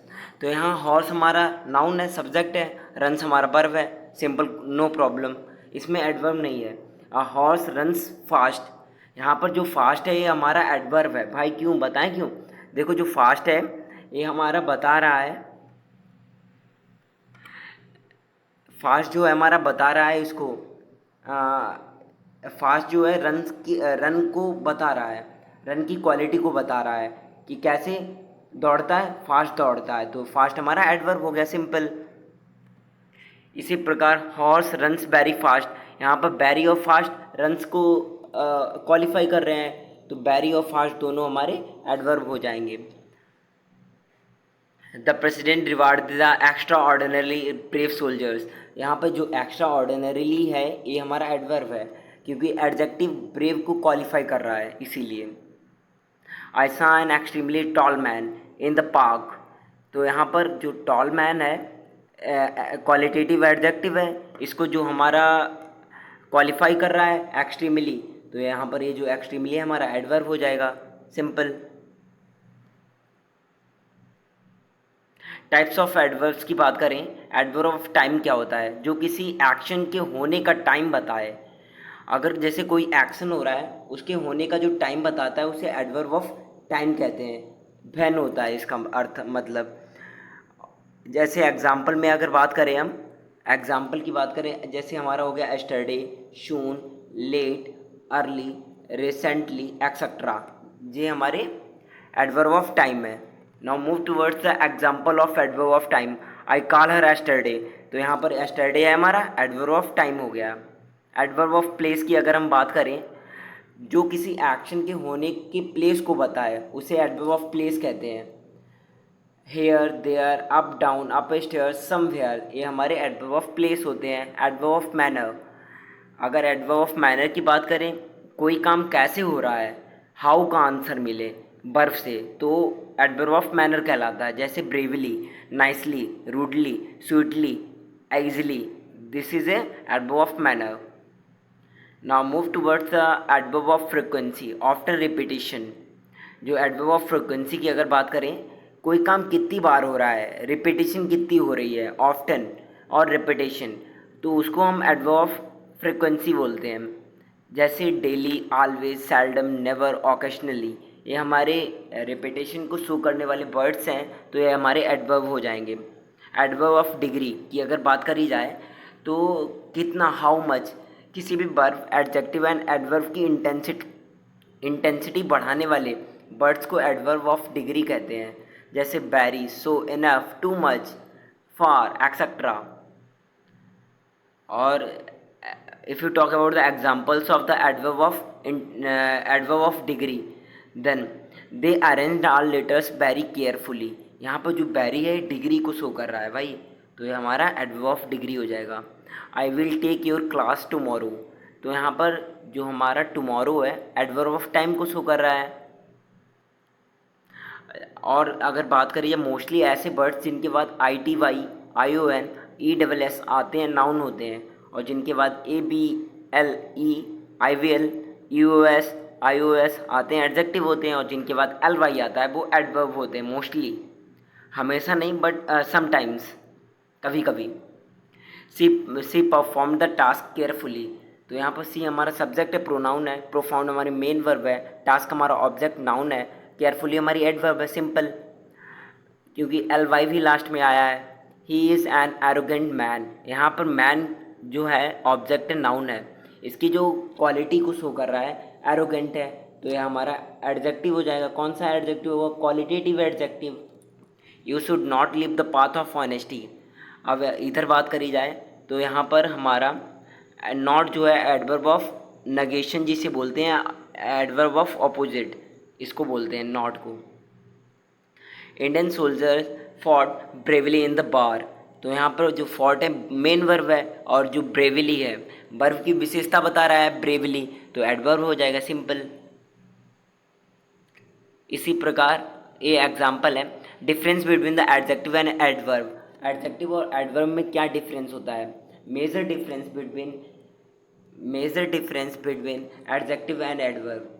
तो यहाँ हॉर्स हमारा नाउन है, सब्जेक्ट है, रन्स हमारा वर्ब है. सिंपल, नो प्रॉब्लम, इसमें एडवर्ब नहीं है. अ हॉर्स रन्स फास्ट, यहाँ पर जो फास्ट है ये हमारा एडवर्ब है. भाई क्यों, बताएं क्यों? देखो जो फास्ट है ये हमारा बता रहा है, फास्ट जो है हमारा बता रहा है इसको, फास्ट जो है रन को बता रहा है, रन की क्वालिटी को बता रहा है कि कैसे दौड़ता है, फास्ट दौड़ता है, तो फास्ट हमारा एडवर्ब हो गया. सिंपल. इसी प्रकार हॉर्स रन्स वेरी फास्ट, यहाँ पर वेरी और फास्ट रन्स को क्वालिफाई कर रहे हैं, तो वेरी और फास्ट दोनों हमारे एडवर्ब हो जाएंगे. The president reward the extra ordinary brave soldiers, यहाँ पर जो एक्स्ट्रा ऑर्डिनरीली है ये हमारा एडवर्ब है, क्योंकि एडजेक्टिव ब्रेव को क्वालिफाई कर रहा है, इसीलिए. I saw an extremely tall man in the park, तो यहाँ पर जो टॉल मैन है क्वालिटेटिव एडजेक्टिव है, इसको जो हमारा क्वालिफाई कर रहा है एक्सट्रीमली, तो यहाँ पर ये जो एक्सट्रीमली है हमारा एडवर्ब हो जाएगा. सिंपल. टाइप्स ऑफ एडवर्ब्स की बात करें, एडवर्ब ऑफ टाइम क्या होता है? जो किसी एक्शन के होने का टाइम बताए. अगर जैसे कोई एक्शन हो रहा है उसके होने का जो टाइम बताता है उसे एडवर्ब ऑफ टाइम कहते हैं. व्हेन होता है इसका अर्थ, मतलब. जैसे एग्जाम्पल में अगर बात करें, हम एग्जाम्पल की बात करें, जैसे हमारा हो गया yesterday, soon, late, early, recently, etcetera, ये हमारे एडवर्ब ऑफ टाइम है। Now move towards the example of adverb of time. I call her yesterday, तो यहाँ पर एस्टरडे है हमारा एडवर्ब ऑफ टाइम हो गया। एडवर्ब ऑफ प्लेस की अगर हम बात करें, जो किसी एक्शन के होने के प्लेस को बताए उसे एडवर्ब ऑफ प्लेस कहते हैं। Here, there, up, down, up stair, somewhere, ये हमारे एडवर्ब ऑफ प्लेस होते हैं। एडवर्ब ऑफ मैनर, अगर एडवर्ब ऑफ मैनर की बात करें, कोई काम कैसे हो रहा है, हाउ का आंसर मिले बर्फ से, तो एडवर्ब ऑफ मैनर कहलाता है। जैसे bravely, nicely, rudely, sweetly, easily, this is a adverb of manner. Now move towards the adverb of frequency after repetition. जो एडवर्ब ऑफ फ्रिक्वेंसी की अगर बात करें, कोई काम कितनी बार हो रहा है, रिपीटिशन कितनी हो रही है, ऑफ्टन और रिपीटिशन, तो उसको हम एडवर्ब ऑफ फ्रिक्वेंसी बोलते हैं। जैसे daily, always, seldom, never, occasionally, ये हमारे रिपीटिशन को शो करने वाले वर्ड्स हैं, तो ये हमारे एडवर्ब हो जाएंगे। एडवर्ब ऑफ डिग्री की अगर बात करी जाए, तो कितना, हाउ मच, किसी भी वर्ब, एडजेक्टिव एंड एडवर्ब की इंटेंसिटी बढ़ाने वाले वर्ड्स को एडवर्ब ऑफ डिग्री कहते हैं। जैसे वेरी, सो, इनफ, टू मच, फार, एक्सेट्रा। और if you talk about the examples of the adverb of degree, then they arranged all letters very carefully। यहाँ पर जो very है डिग्री को शो कर रहा है भाई, तो ये हमारा एडवर्ब ऑफ डिग्री हो जाएगा। I will take your class tomorrow, तो यहाँ पर जो हमारा टुमारो है एडवर्ब ऑफ टाइम को शो कर रहा है। और अगर बात करिए मोस्टली ऐसे वर्ड्स जिनके बाद I T Y, I O N, E double S आते हैं, नाउन होते हैं, और जिनके बाद A B L E, I V L, U S, I O S आते हैं, एडजेक्टिव होते हैं, और जिनके बाद एल वाई आता है वो एडवर्ब होते हैं। मोस्टली, हमेशा नहीं, बट समटाइम्स, कभी कभी। सी परफॉर्म द टास्क केयरफुली, तो यहाँ पर सी हमारा सब्जेक्ट है, प्रोनाउन है, परफॉर्म हमारी मेन वर्ब है, टास्क हमारा ऑब्जेक्ट नाउन है, केयरफुली हमारी एडवर्ब है, सिंपल, क्योंकि एल वाई भी लास्ट में आया है। He is an arrogant man, यहाँ पर मैन जो है ऑब्जेक्ट नाउन है, इसकी जो क्वालिटी को शो कर रहा है एरोगेंट है, तो यह हमारा एडजेक्टिव हो जाएगा। कौन सा एडजेक्टिव होगा, qualitative adjective. You should not leave the path of honesty. अब इधर बात करी जाए तो यहाँ पर हमारा नॉट जो है एडवर्ब ऑफ नगेशन जिसे बोलते हैं, एडवर्ब ऑफ ऑपोजिट इसको बोलते हैं नॉट को। Indian soldiers fought bravely in the bar, तो यहाँ पर जो फॉट है मेन वर्ब है, और जो ब्रेवली है वर्ब की विशेषता बता रहा है ब्रेवली, तो एडवर्ब हो जाएगा, सिंपल। इसी प्रकार ये एग्जाम्पल है। Difference between the adjective and adverb, adjective और एडवर्ब में क्या डिफरेंस होता है। Major difference between adjective and adverb,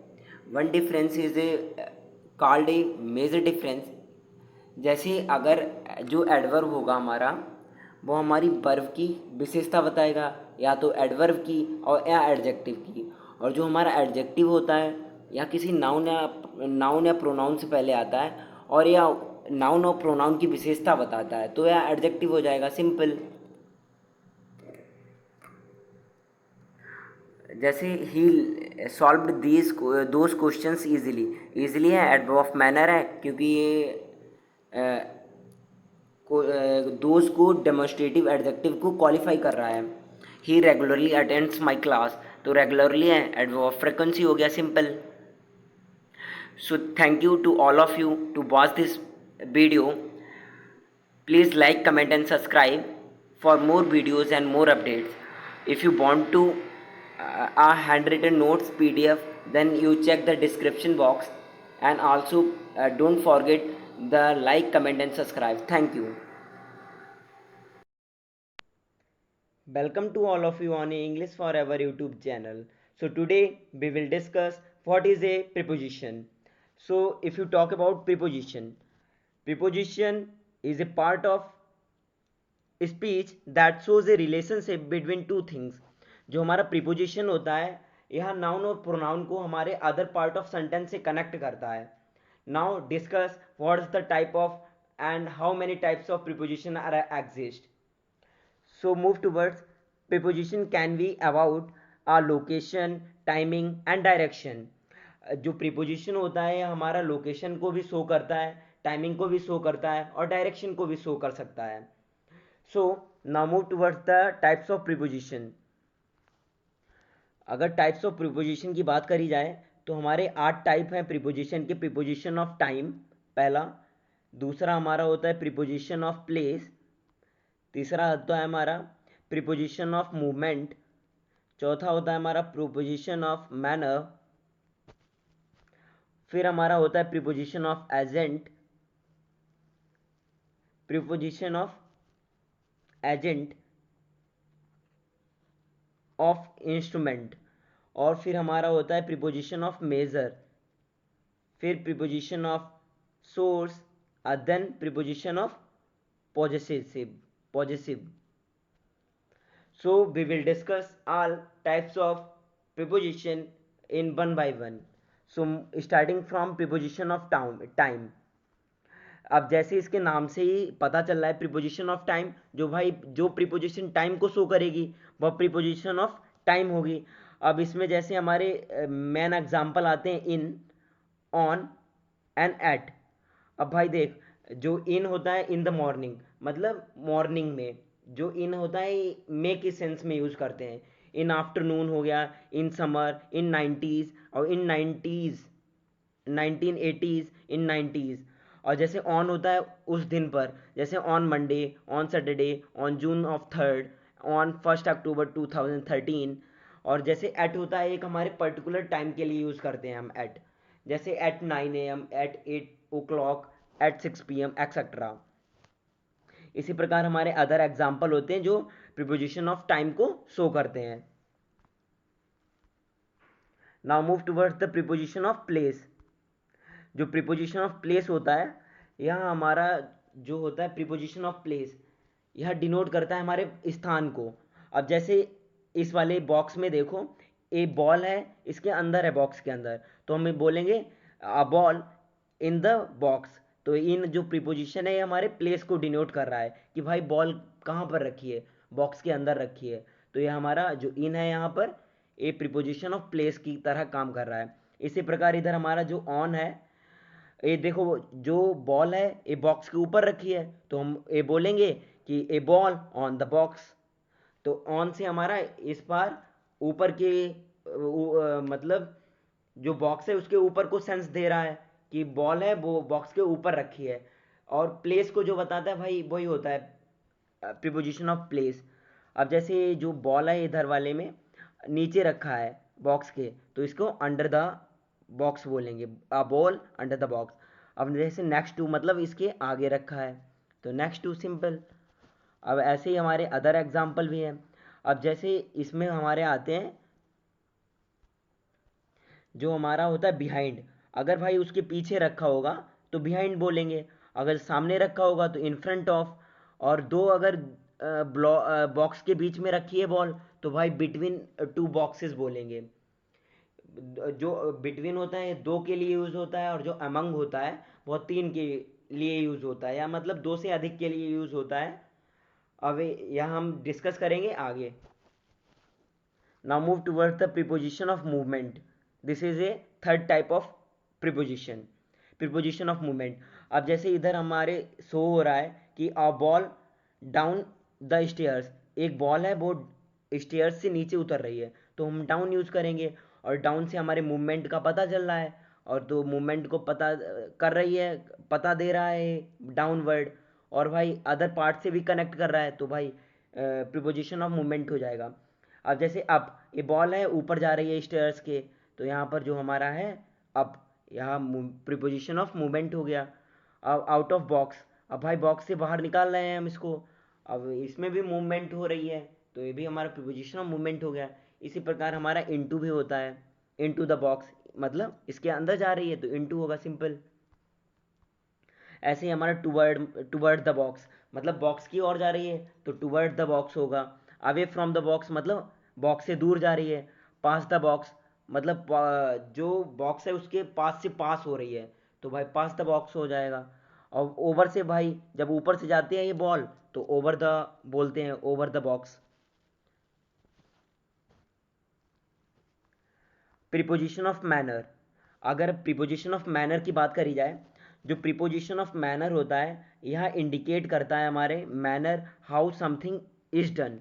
one difference is called a major difference. जैसे अगर जो एडवर्ब होगा हमारा, वो हमारी वर्ब की विशेषता बताएगा, या तो एडवर्ब की और या एडजेक्टिव की। और जो हमारा एडजेक्टिव होता है या किसी नाउन या प्रोनाउन से पहले आता है, और या नाउन और प्रोनाउन की विशेषता बताता है, तो यह एडजेक्टिव हो जाएगा, सिंपल। जैसे ही सॉल्व दोज क्वेश्चंस ईजिली है, एडवर्ब ऑफ मैनर है, क्योंकि ये दोज को डेमोन्स्ट्रेटिव एडजेक्टिव को क्वालिफाई कर रहा है। ही रेगुलरली अटेंड्स माई क्लास, तो रेगुलरली है एडवर्ब ऑफ फ्रिक्वेंसी हो गया, simple. So thank you to all of you to watch this video. Please like, comment and subscribe for more videos and more updates. If you want to a handwritten notes PDF, then you check the description box, and also don't forget the like, comment and subscribe. Thank you. Welcome to all of you on English Forever YouTube channel. So today we will discuss what is a preposition. So if you talk about preposition is a part of speech that shows a relationship between two things. जो हमारा preposition होता है, यह noun और pronoun को हमारे other part of sentence से connect करता है. Now discuss what is the type of and how many types of preposition are exist. So move towards preposition can be about a location, timing and direction. जो preposition होता है हमारा location को भी show करता है, टाइमिंग को भी शो करता है और डायरेक्शन को भी शो कर सकता है. So now move towards the types of preposition. अगर टाइप्स ऑफ प्रीपोजिशन की बात करी जाए तो हमारे 8 टाइप हैं प्रीपोजिशन के. प्रीपोजिशन ऑफ टाइम पहला, दूसरा हमारा होता है प्रीपोजिशन ऑफ प्लेस, तीसरा होता है हमारा प्रीपोजिशन ऑफ मूवमेंट, चौथा होता है हमारा प्रीपोजिशन ऑफ मैनर, फिर हमारा होता है preposition of agent, preposition of agent of instrument, और फिर हमारा होता है प्रीपोजिशन ऑफ मेजर, फिर preposition of source, then preposition of possessive. So we will discuss all types of preposition in one by one. So starting from preposition of time. अब जैसे इसके नाम से ही पता चल रहा है प्रीपोजिशन ऑफ टाइम, जो प्रीपोजिशन टाइम को शो करेगी वह प्रीपोजिशन ऑफ टाइम होगी. अब इसमें जैसे हमारे मेन एग्जांपल आते हैं इन, ऑन एंड एट. अब भाई देख, जो इन होता है इन द मॉर्निंग, मतलब मॉर्निंग में. जो इन होता है मे के सेंस में यूज़ करते हैं. इन आफ्टरनून हो गया, इन समर, इन नाइन्टीज़, और इन नाइन्टीज़, 1980s, इन नाइन्टीज़. और जैसे ऑन होता है उस दिन पर, जैसे on Monday, on Saturday, on June of 3rd, on 1 अक्टूबर 2013. और एट होता है एक हमारे पर्टिकुलर टाइम के लिए यूज़ करते हैं हम एट, जैसे at 9 AM, at 8 o'clock, at 6 PM etcetera. इसी प्रकार हमारे अदर एग्जाम्पल होते हैं जो प्रीपोजिशन ऑफ टाइम को शो करते हैं. Now move towards the preposition of place. जो प्रीपोजिशन ऑफ प्लेस होता है, यह हमारा जो होता है प्रीपोजिशन ऑफ प्लेस, यह डिनोट करता है हमारे स्थान को. अब जैसे इस वाले बॉक्स में देखो, ए बॉल है, इसके अंदर है बॉक्स के अंदर, तो हम बोलेंगे a ball in the box. तो इन जो प्रीपोजिशन है ये हमारे प्लेस को डिनोट कर रहा है कि भाई बॉल कहाँ पर रखी है, बॉक्स के अंदर रखी है. तो ये हमारा जो इन है यहाँ पर ए प्रीपोजिशन ऑफ प्लेस की तरह काम कर रहा है. इसी प्रकार इधर हमारा जो ऑन है, ये देखो जो बॉल है ये बॉक्स के ऊपर रखी है, तो हम ये बोलेंगे कि ए बॉल ऑन द बॉक्स. तो ऑन से हमारा इस बार ऊपर के मतलब जो बॉक्स है उसके ऊपर को सेंस दे रहा है कि बॉल है वो बॉक्स के ऊपर रखी है. और प्लेस को जो बताता है भाई वही होता है प्रीपोजिशन ऑफ प्लेस. अब जैसे जो बॉल है इधर वाले में नीचे रखा है बॉक्स के, तो इसको अंडर द बॉक्स बोलेंगे, a ball under the box. अब जैसे नेक्स्ट टू मतलब इसके आगे रखा है, तो नेक्स्ट टू सिंपल. अब ऐसे ही हमारे अदर एग्जाम्पल भी हैं. अब जैसे इसमें हमारे आते हैं जो हमारा होता है बिहाइंड. अगर भाई उसके पीछे रखा होगा तो बिहाइंड बोलेंगे, अगर सामने रखा होगा तो इन फ्रंट ऑफ, और दो अगर बॉक्स के बीच में रखी है बॉल तो भाई बिटवीन टू बॉक्सेस बोलेंगे. जो बिटवीन होता है दो के लिए यूज़ होता है, और जो अमंग होता है वो 3 के लिए यूज़ होता है, या मतलब 2 से अधिक के लिए यूज़ होता है. अब यह हम डिस्कस करेंगे आगे. Now move towards the preposition of movement. This is a third type of preposition, preposition of movement. अब जैसे इधर हमारे शो हो रहा है कि a ball down the stairs, एक बॉल है वो स्टेयर्स से नीचे उतर रही है, तो हम डाउन यूज़ करेंगे. और डाउन से हमारे मूवमेंट का पता चल रहा है, और तो मूवमेंट को पता कर रही है, पता दे रहा है डाउनवर्ड, और भाई अदर पार्ट से भी कनेक्ट कर रहा है, तो भाई प्रीपोजिशन ऑफ मूवमेंट हो जाएगा. अब जैसे अप, ये बॉल है ऊपर जा रही है स्टेयर्स के, तो यहाँ पर जो हमारा है अप, यहाँ प्रीपोजिशन ऑफ मूवमेंट हो गया. अब आउट ऑफ बॉक्स, अब भाई बॉक्स से बाहर निकाल रहे हैं हम इसको, अब इसमें भी मूवमेंट हो रही है, तो ये भी हमारा प्रीपोजिशन ऑफ मूवमेंट हो गया. इसी प्रकार हमारा इनटू भी होता है, इनटू द बॉक्स, मतलब इसके अंदर जा रही है तो इनटू होगा सिंपल. ऐसे ही हमारा टूवर्ड द बॉक्स, मतलब बॉक्स की ओर जा रही है तो टूवर्ड द बॉक्स होगा. अवे फ्रॉम द बॉक्स मतलब बॉक्स से दूर जा रही है. पास द बॉक्स मतलब जो बॉक्स है उसके पास से पास हो रही है, तो भाई पास द बॉक्स हो जाएगा. और ओवर से भाई जब ऊपर से जाती है ये बॉल तो ओवर द बोलते हैं, over the box. Preposition of manner, अगर प्रीपोजिशन ऑफ मैनर की बात करी जाए, जो प्रीपोजिशन ऑफ मैनर होता है यह इंडिकेट करता है हमारे manner how something is done.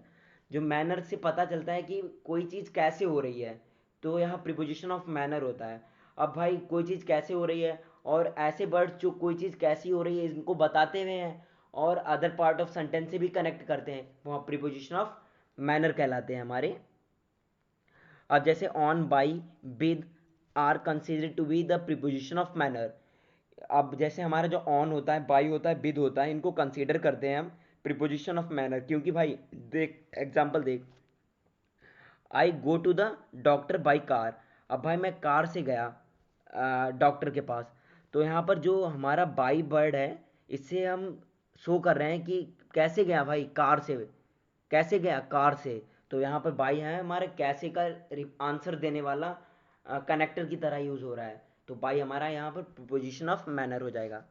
जो मैनर से पता चलता है कि कोई चीज़ कैसे हो रही है, तो यह प्रीपोजिशन ऑफ मैनर होता है। अब भाई कोई चीज़ कैसे हो रही है और ऐसे वर्ड्स जो कोई चीज़ कैसी हो रही है इनको बताते हुए हैं और अदर पार्ट ऑफ सेंटेंस से भी कनेक्ट करते हैं, वहाँ प्रीपोजिशन ऑफ मैनर कहलाते हैं हमारे। अब जैसे on, by, with are considered to be the preposition of manner. अब जैसे हमारा जो ऑन होता है, बाई होता है, विद होता है, इनको कंसीडर करते हैं हम प्रीपोजिशन ऑफ मैनर, क्योंकि भाई देख एग्जांपल देख, I go to the doctor by car. अब भाई मैं कार से गया डॉक्टर के पास, तो यहाँ पर जो हमारा बाई वर्ड है इससे हम शो कर रहे हैं कि कैसे गया भाई, कार से। कैसे गया, कार से। तो यहाँ पर बाई है हमारे कैसे का आंसर देने वाला कनेक्टर की तरह यूज हो रहा है, तो बाई हमारा यहाँ पर प्रीपोजिशन ऑफ मैनर हो जाएगा।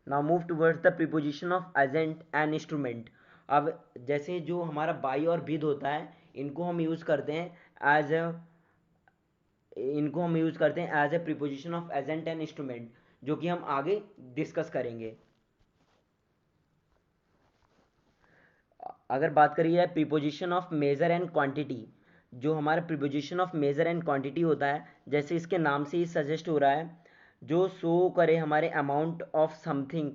Now move towards the preposition of agent and instrument. अब जैसे जो हमारा बाई और विद होता है इनको हम यूज़ करते हैं as a preposition of agent and instrument, जो कि हम आगे डिस्कस करेंगे। अगर बात करी जाए preposition of measure and quantity, जो हमारा preposition of measure and quantity होता है, जैसे इसके नाम से ही सजेस्ट हो रहा है, जो शो करे हमारे अमाउंट ऑफ समथिंग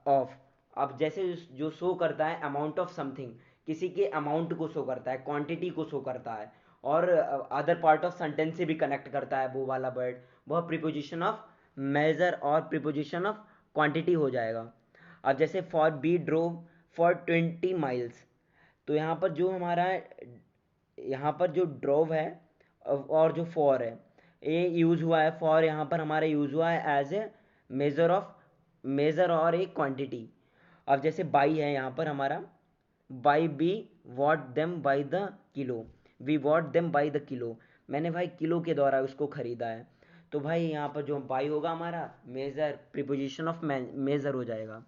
ऑफ। अब जैसे जो शो करता है अमाउंट ऑफ समथिंग, किसी के अमाउंट को शो करता है, क्वांटिटी को शो करता है, और अदर पार्ट ऑफ सेंटेंस से भी कनेक्ट करता है वो वाला वर्ड, वह प्रीपोजिशन ऑफ मेजर और प्रीपोजिशन ऑफ क्वांटिटी हो जाएगा। अब जैसे for be drove for 20 miles, तो यहाँ पर जो हमारा यहाँ पर जो ड्रोव है और जो फॉर है ये यूज़ हुआ है, फॉर यहाँ पर हमारा यूज़ हुआ है एज ए मेज़र और एक क्वांटिटी। अब जैसे बाई है यहाँ पर हमारा, by be bought them by the kilo, we bought them by the kilo, मैंने भाई किलो के द्वारा उसको ख़रीदा है। तो भाई यहाँ पर जो बाई होगा हमारा मेज़र, प्रीपोजिशन ऑफ मेज़र हो जाएगा।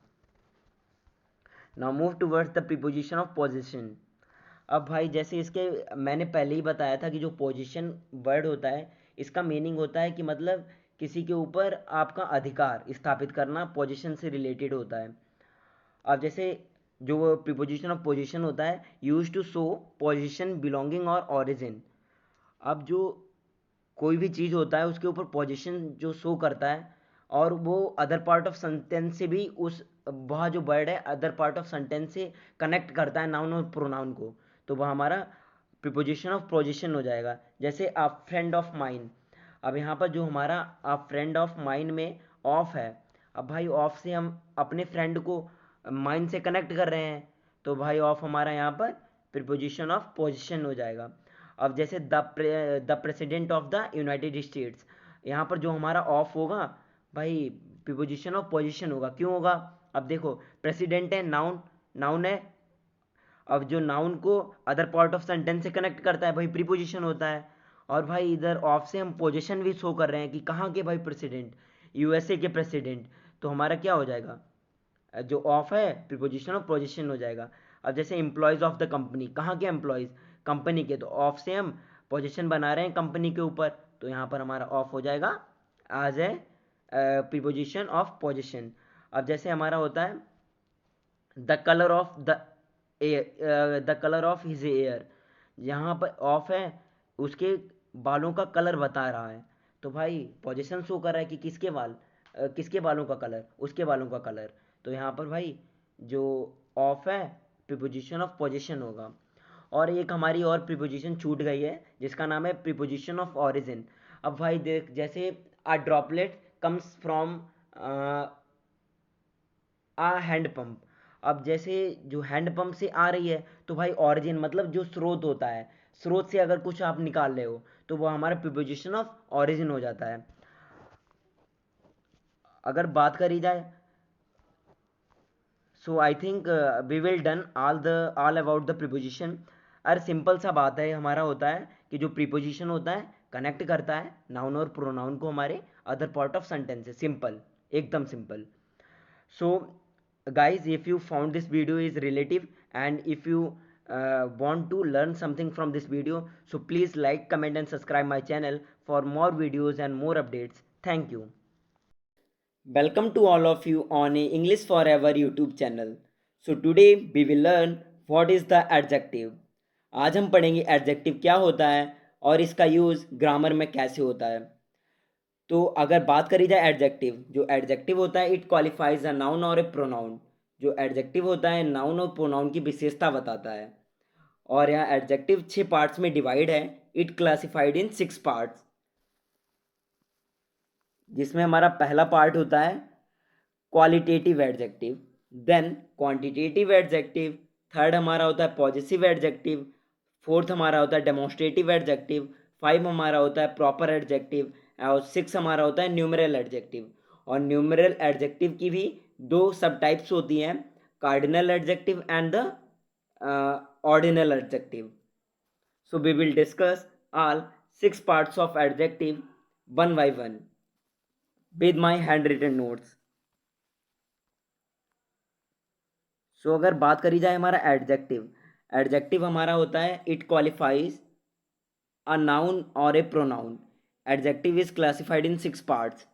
Now move towards the preposition of possession. अब भाई जैसे इसके मैंने पहले ही बताया था कि जो पोजीशन वर्ड होता है इसका मीनिंग होता है कि मतलब किसी के ऊपर आपका अधिकार स्थापित करना, पोजीशन से रिलेटेड होता है। अब जैसे जो प्रीपोजिशन ऑफ पोजीशन होता है use to show possession, belonging और ओरिजिन। अब जो कोई भी चीज़ होता है उसके ऊपर पोजीशन जो शो करता है और वो अदर पार्ट ऑफ सेंटेंस से भी उस वह जो वर्ड है अदर पार्ट ऑफ सेंटेंस से कनेक्ट करता है नाउन और प्रोनाउन को, तो वह हमारा प्रीपोजिशन ऑफ पोजीशन हो जाएगा। जैसे अ फ्रेंड ऑफ माइन। अब यहाँ पर जो हमारा अ फ्रेंड ऑफ माइन में ऑफ है, अब भाई ऑफ से हम अपने फ्रेंड को माइन से कनेक्ट कर रहे हैं, तो भाई ऑफ हमारा यहाँ पर प्रीपोजिशन ऑफ पोजीशन हो जाएगा। अब जैसे the president of the United states, यहाँ पर जो हमारा ऑफ होगा भाई प्रीपोजिशन ऑफ पोजीशन होगा। क्यों होगा, अब देखो प्रेसिडेंट है नाउन, नाउन है, अब जो नाउन को अदर पार्ट ऑफ सेंटेंस से कनेक्ट करता है भाई प्रीपोजिशन होता है। और भाई इधर ऑफ से हम पोजीशन भी शो कर रहे हैं कि कहाँ के भाई प्रेसिडेंट, यूएसए के प्रेसिडेंट, तो हमारा क्या हो जाएगा, जो ऑफ है प्रीपोजिशन ऑफ पोजीशन हो जाएगा। अब जैसे एम्प्लॉयज़ ऑफ द कंपनी, कहाँ के एम्प्लॉयज़, कंपनी के, तो ऑफ से हम पोजीशन बना रहे हैं कंपनी के ऊपर, तो यहाँ पर हमारा ऑफ हो जाएगा as a preposition of possession. अब जैसे हमारा होता है the colour of the hair, the colour of his hair, यहाँ पर ऑफ है, उसके बालों का कलर बता रहा है, तो भाई पोजीशन शो कर रहा है कि किसके बाल, किसके बालों का कलर, उसके बालों का कलर, तो यहाँ पर भाई जो ऑफ है प्रीपोजिशन ऑफ पोजीशन होगा। और एक हमारी और प्रीपोजिशन छूट गई है जिसका नाम है प्रीपोजिशन ऑफ ऑरिजिन। अब भाई देख जैसे a droplet comes from a hand pump, अब जैसे जो हैंड पंप से आ रही है तो भाई ऑरिजिन मतलब जो स्रोत होता है, स्रोत से अगर कुछ आप निकाल रहे हो तो वो हमारा प्रीपोजिशन ऑफ ऑरिजिन हो जाता है। अगर बात करी जाए, so I think we will done all about the preposition. अरे सिंपल सा बात है, हमारा होता है कि जो प्रीपोजिशन होता है कनेक्ट करता है नाउन और प्रोनाउन को हमारे अदर पार्ट ऑफ सेंटेंस से। सिंपल, एकदम simple. So guys, if you found this video is relative and if you want to learn something from this video, so please like, comment and subscribe my channel for more videos and more updates. Thank you. Welcome to all of you on a English Forever YouTube channel. So today we will learn what is the adjective. आज हम पढ़ेंगे adjective क्या होता है और इसका use grammar में कैसे होता है। तो अगर बात करी जाए एडजेक्टिव, जो एडजेक्टिव होता है इट क्वालिफाइज अ नाउन और ए प्रोनाउन। जो एडजेक्टिव होता है नाउन और प्रोनाउन की विशेषता बताता है। और यहाँ एडजेक्टिव 6 पार्ट्स में डिवाइड है। इट क्लासिफाइड इन 6 पार्ट्स, जिसमें हमारा पहला पार्ट होता है qualitative adjective, then quantitative adjective, third हमारा होता है पॉजिटिव एडजेक्टिव, फोर्थ हमारा होता है डेमोस्ट्रेटिव एडजेक्टिव, 5 हमारा होता है प्रॉपर एडजेक्टिव और 6 हमारा होता है न्यूमरल एडजेक्टिव। और न्यूमरल एडजेक्टिव की भी 2 सब टाइप्स होती हैं, cardinal adjective and the ordinal adjective. So we will discuss all 6 parts of adjective one by one with my hand written notes. सो अगर बात करी जाए हमारा एडजेक्टिव, एडजेक्टिव हमारा होता है इट क्वालिफाइज अ नाउन और a pronoun. Adjective is classified in 6 parts.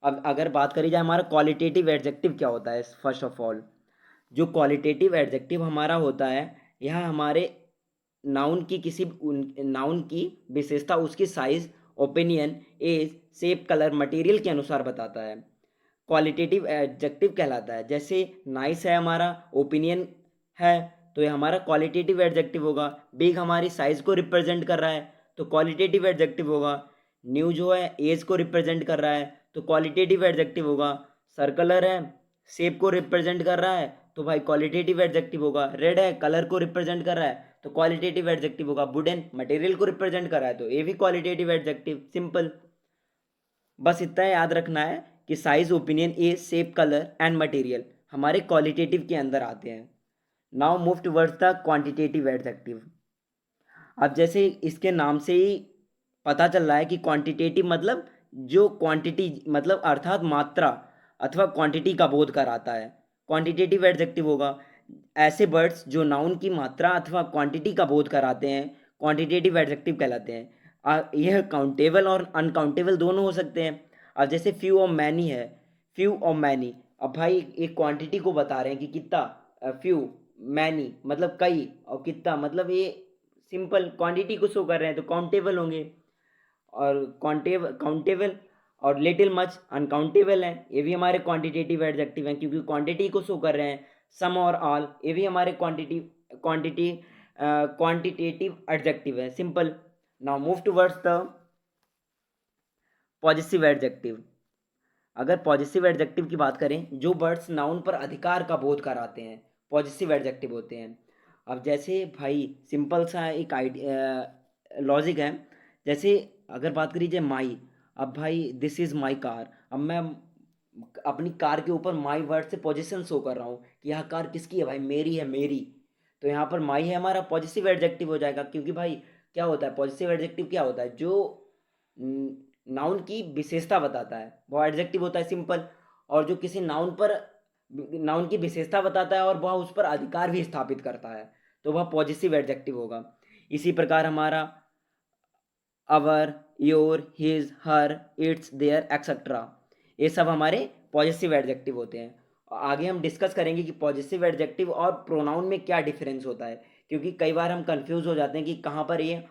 अब अगर बात करी जाए हमारा क्वालिटेटिव एडजेक्टिव क्या होता है, फर्स्ट ऑफ ऑल जो क्वालिटेटिव एडजेक्टिव हमारा होता है, यह हमारे नाउन की किसी नाउन की विशेषता उसकी size, opinion, age, shape, colour, material के अनुसार बताता है। क्वालिटेटिव एडजेक्टिव कहलाता है। जैसे नाइस है हमारा ओपिनियन है तो ये हमारा क्वालिटेटिव एडजेक्टिव होगा। बिग हमारी साइज को रिप्रेजेंट कर रहा है तो क्वालिटेटिव एडजेक्टिव होगा। न्यू जो है एज को रिप्रेजेंट कर रहा है तो क्वालिटेटिव एडजेक्टिव होगा। सर्कुलर है शेप को रिप्रेजेंट कर रहा है तो भाई क्वालिटेटिव एडजेक्टिव होगा। रेड है कलर को रिप्रेजेंट कर रहा है तो क्वालिटेटिव एडजेक्टिव होगा। वुडन मटेरियल को रिप्रेजेंट कर रहा है तो ये भी क्वालिटेटिव एडजेक्टिव। सिंपल, बस इतना याद रखना है कि size, opinion, age, shape, colour and material हमारे क्वालिटेटिव के अंदर आते हैं। Now move towards the quantitative adjective. अब जैसे इसके नाम से ही पता चल रहा है कि क्वांटिटेटिव मतलब जो क्वांटिटी मतलब अर्थात मात्रा अथवा क्वांटिटी का बोध कराता है, क्वांटिटेटिव एडजेक्टिव होगा। ऐसे वर्ड्स जो नाउन की मात्रा अथवा क्वांटिटी का बोध कराते हैं क्वांटिटेटिव एडजेक्टिव कहलाते हैं। यह काउंटेबल और अनकाउंटेबल दोनों हो सकते हैं। अब जैसे फ्यू और मैनी है, फ्यू और मैनी, अब भाई एक क्वांटिटी को बता रहे हैं कि कितना, फ्यू, मैनी मतलब कई, और कितना मतलब ये सिंपल क्वांटिटी को शो कर रहे हैं तो काउंटेबल होंगे। और काउंटेबल और लिटिल मच अनकाउंटेबल है, ये भी हमारे क्वांटिटेटिव एडजेक्टिव हैं क्योंकि क्वांटिटी को शो कर रहे हैं। सम और ऑल ये भी हमारे क्वांटिटेटिव एडजेक्टिव है। Simple. Now move towards the positive adjective. अगर पॉजिटिव एडजेक्टिव की बात करें, जो वर्ड्स नाउन पर अधिकार का बोध कराते हैं पॉजिटिव एडजेक्टिव होते हैं। अब जैसे भाई सिंपल सा एक लॉजिक है। जैसे अगर बात करी जाए माई, अब भाई दिस इज़ माई कार, अब मैं अपनी कार के ऊपर माई वर्ड से पोजीशन शो कर रहा हूँ कि यह कार किसकी है, भाई मेरी है, मेरी। तो यहाँ पर माई है हमारा पॉजिटिव एडजेक्टिव हो जाएगा क्योंकि भाई क्या होता है पॉजिटिव एडजेक्टिव, क्या होता है जो नाउन की विशेषता बताता है वो एडजेक्टिव होता है। सिंपल। और जो किसी नाउन की विशेषता बताता है और वह उस पर अधिकार भी स्थापित करता है तो वह पॉजिटिव एडजेक्टिव होगा। इसी प्रकार हमारा our, your, his, her, its, their, etcetera, ये सब हमारे पॉजिटिव एडजेक्टिव होते हैं। आगे हम डिस्कस करेंगे कि पॉजिटिव एडजेक्टिव और प्रोनाउन में क्या डिफरेंस होता है, क्योंकि कई बार हम कंफ्यूज हो जाते हैं कि कहाँ पर ये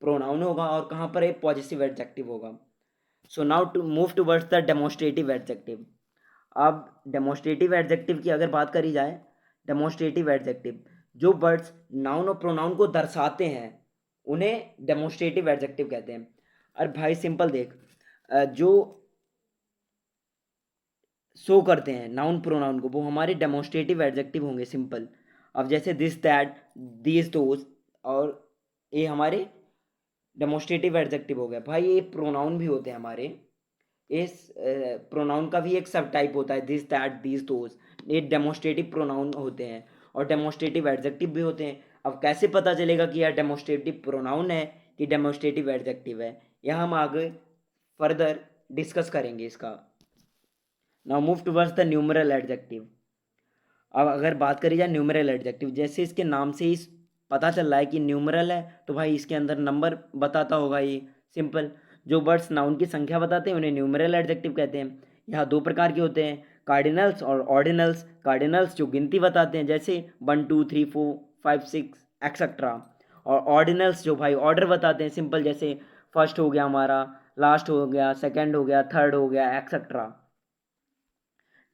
प्रोनाउन होगा और कहाँ पर ये पॉजिटिव एडजेक्टिव होगा। So now to move towards the demonstrative adjective. अब डेमोस्ट्रेटिव एडजेक्टिव की अगर बात करी जाए, डेमोस्ट्रेटिव एडजेक्टिव जो वर्ड्स नाउन और प्रोनाउन को दर्शाते हैं उन्हें डेमोस्ट्रेटिव एडजेक्टिव कहते हैं। अरे भाई सिंपल देख, जो शो करते हैं नाउन प्रोनाउन को वो हमारे डेमोस्ट्रेटिव एडजेक्टिव होंगे। सिंपल। अब जैसे दिस, दैट, दीज, दोज, और ये हमारे डेमोस्ट्रेटिव एडजेक्टिव हो गया। भाई ये प्रोनाउन भी होते हैं हमारे, इस प्रोनाउन का भी एक सब टाइप होता है, दिस, दैट, दीज, दोज, ये डेमोस्ट्रेटिव प्रोनाउन होते हैं और डेमोस्ट्रेटिव एडजेक्टिव भी होते हैं। अब कैसे पता चलेगा कि यह डेमोस्ट्रेटिव प्रोनाउन है कि डेमोस्ट्रेटिव एडजेक्टिव है, यह हम आगे फर्दर डिस्कस करेंगे इसका। Now move towards the numeral adjective. अब अगर बात करी जाए न्यूमरल एडजेक्टिव, जैसे इसके नाम से ही पता चल रहा है कि न्यूमरल है, तो भाई इसके अंदर नंबर बताता होगा ये, सिंपल। जो वर्ड्स नाउन की संख्या बताते हैं उन्हें न्यूमरल एडजेक्टिव कहते हैं। यहाँ दो प्रकार के होते हैं, कार्डिनल्स और ऑर्डिनल्स। कार्डिनल्स जो गिनती बताते हैं, जैसे 1 2 3 4 5 6 एक्सेट्रा। और ऑर्डिनल्स जो भाई ऑर्डर बताते हैं, सिंपल, जैसे फर्स्ट हो गया हमारा, लास्ट हो गया, सेकंड हो गया, थर्ड हो गया, etcetera.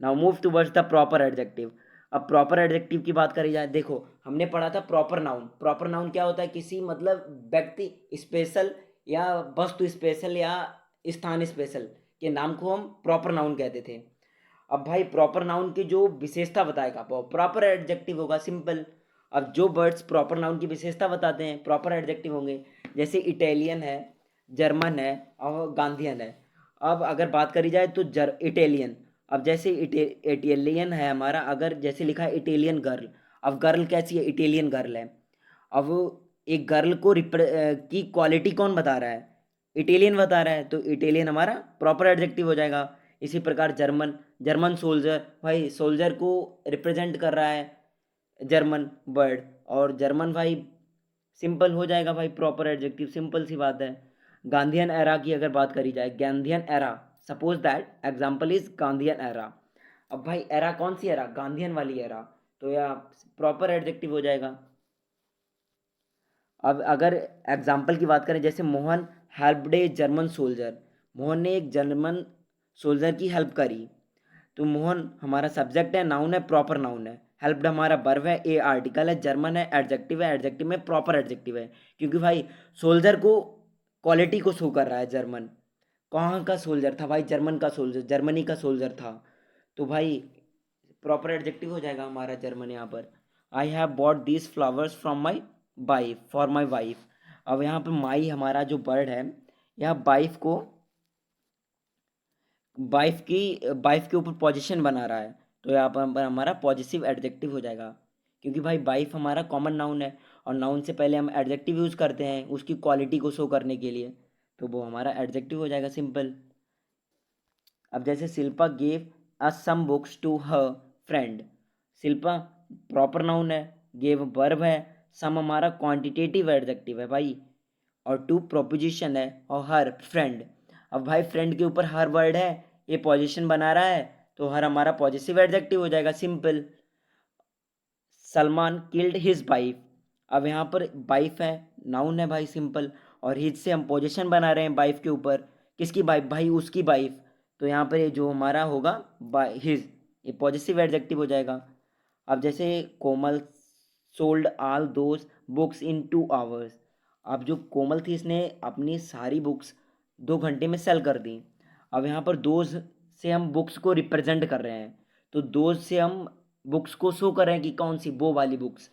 Now move towards the proper adjective. अब प्रॉपर एडजेक्टिव की बात करी जाए, देखो हमने पढ़ा था प्रॉपर नाउन। प्रॉपर नाउन क्या होता है, किसी मतलब व्यक्ति स्पेशल या वस्तु स्पेशल या स्थान स्पेशल के नाम को हम प्रॉपर नाउन कहते थे। अब भाई प्रॉपर नाउन की जो विशेषता बताएगा वो प्रॉपर एडजेक्टिव होगा, सिंपल। अब जो वर्ड्स प्रॉपर नाउन की विशेषता बताते हैं प्रॉपर एडजेक्टिव होंगे, जैसे इटालियन है, जर्मन है और गांधीयन है। अब अगर बात करी जाए तो इटालियन, अब जैसे इटालियन है हमारा, अगर जैसे लिखा है इटालियन गर्ल, अब गर्ल कैसी है, इटालियन गर्ल है। अब एक गर्ल को की क्वालिटी कौन बता रहा है, इटालियन बता रहा है, तो इटालियन हमारा प्रॉपर एडजेक्टिव हो जाएगा। इसी प्रकार जर्मन, जर्मन सोल्जर, भाई सोल्जर को रिप्रेजेंट कर रहा है जर्मन वर्ड, और जर्मन भाई सिंपल हो जाएगा भाई प्रॉपर एडजेक्टिव, सिंपल सी बात है। गांधीयन एरा की अगर बात करी जाए, Gandhian era, suppose that example is Gandhian era. अब भाई एरा कौन सी एरा, गांधीयन वाली एरा, तो यह प्रॉपर एडजेक्टिव हो जाएगा। अब अगर एग्जाम्पल की बात करें, जैसे Mohan helped a German soldier, Mohan ने एक जर्मन सोल्जर की हेल्प करी, तो मोहन हमारा सब्जेक्ट है, नाउन है, प्रॉपर नाउन है। हेल्प्ड हमारा वर्ब है, ए आर्टिकल है, जर्मन है, एडजेक्टिव है, एडजेक्टिव में प्रॉपर एडजेक्टिव है, क्योंकि भाई सोल्जर को क्वालिटी को शो कर रहा है। जर्मन कहाँ का सोल्जर था भाई, जर्मन का सोल्जर, जर्मनी का सोल्जर था, तो भाई प्रॉपर एडजेक्टिव हो जाएगा हमारा जर्मन यहाँ पर। I have bought these flowers from my wife, for my wife. अब यहाँ पर माई हमारा जो वर्ड है, यह वाइफ के ऊपर पोजीशन बना रहा है, तो यहाँ पर हमारा पॉजिटिव एडजेक्टिव हो जाएगा, क्योंकि भाई वाइफ हमारा कॉमन नाउन है, और नाउन से पहले हम एडजेक्टिव यूज़ करते हैं उसकी क्वालिटी को शो करने के लिए, तो वो हमारा एडजेक्टिव हो जाएगा, सिंपल। अब जैसे Shilpa gave a some books to her friend, Shilpa proper noun है, गेव वर्ब है, सम हमारा क्वांटिटेटिव एडजेक्टिव है भाई, और टू प्रोपोजिशन है, और हर फ्रेंड। अब भाई फ्रेंड के ऊपर हर वर्ड है, ये पोजीशन बना रहा है, तो हर हमारा पॉजिटिव एडजेक्टिव हो जाएगा, simple. Salman killed his wife, अब यहाँ पर वाइफ है, नाउन है भाई, सिंपल, और हिज से हम पोजीशन बना रहे हैं वाइफ के ऊपर, किसकी वाइफ, भाई उसकी वाइफ, तो यहाँ पर ये जो हमारा होगा बाय हिज, ये पॉजिटिव एडजेक्टिव हो जाएगा। अब जैसे Komal sold all those books in 2 hours, अब जो कोमल थी इसने अपनी सारी बुक्स 2 घंटे में सेल कर दी। अब यहाँ पर दोज से हम बुक्स को रिप्रेजेंट कर रहे हैं, तो दोज से हम बुक्स को शो कर रहे हैं कि कौन सी, वो वाली बुक्स,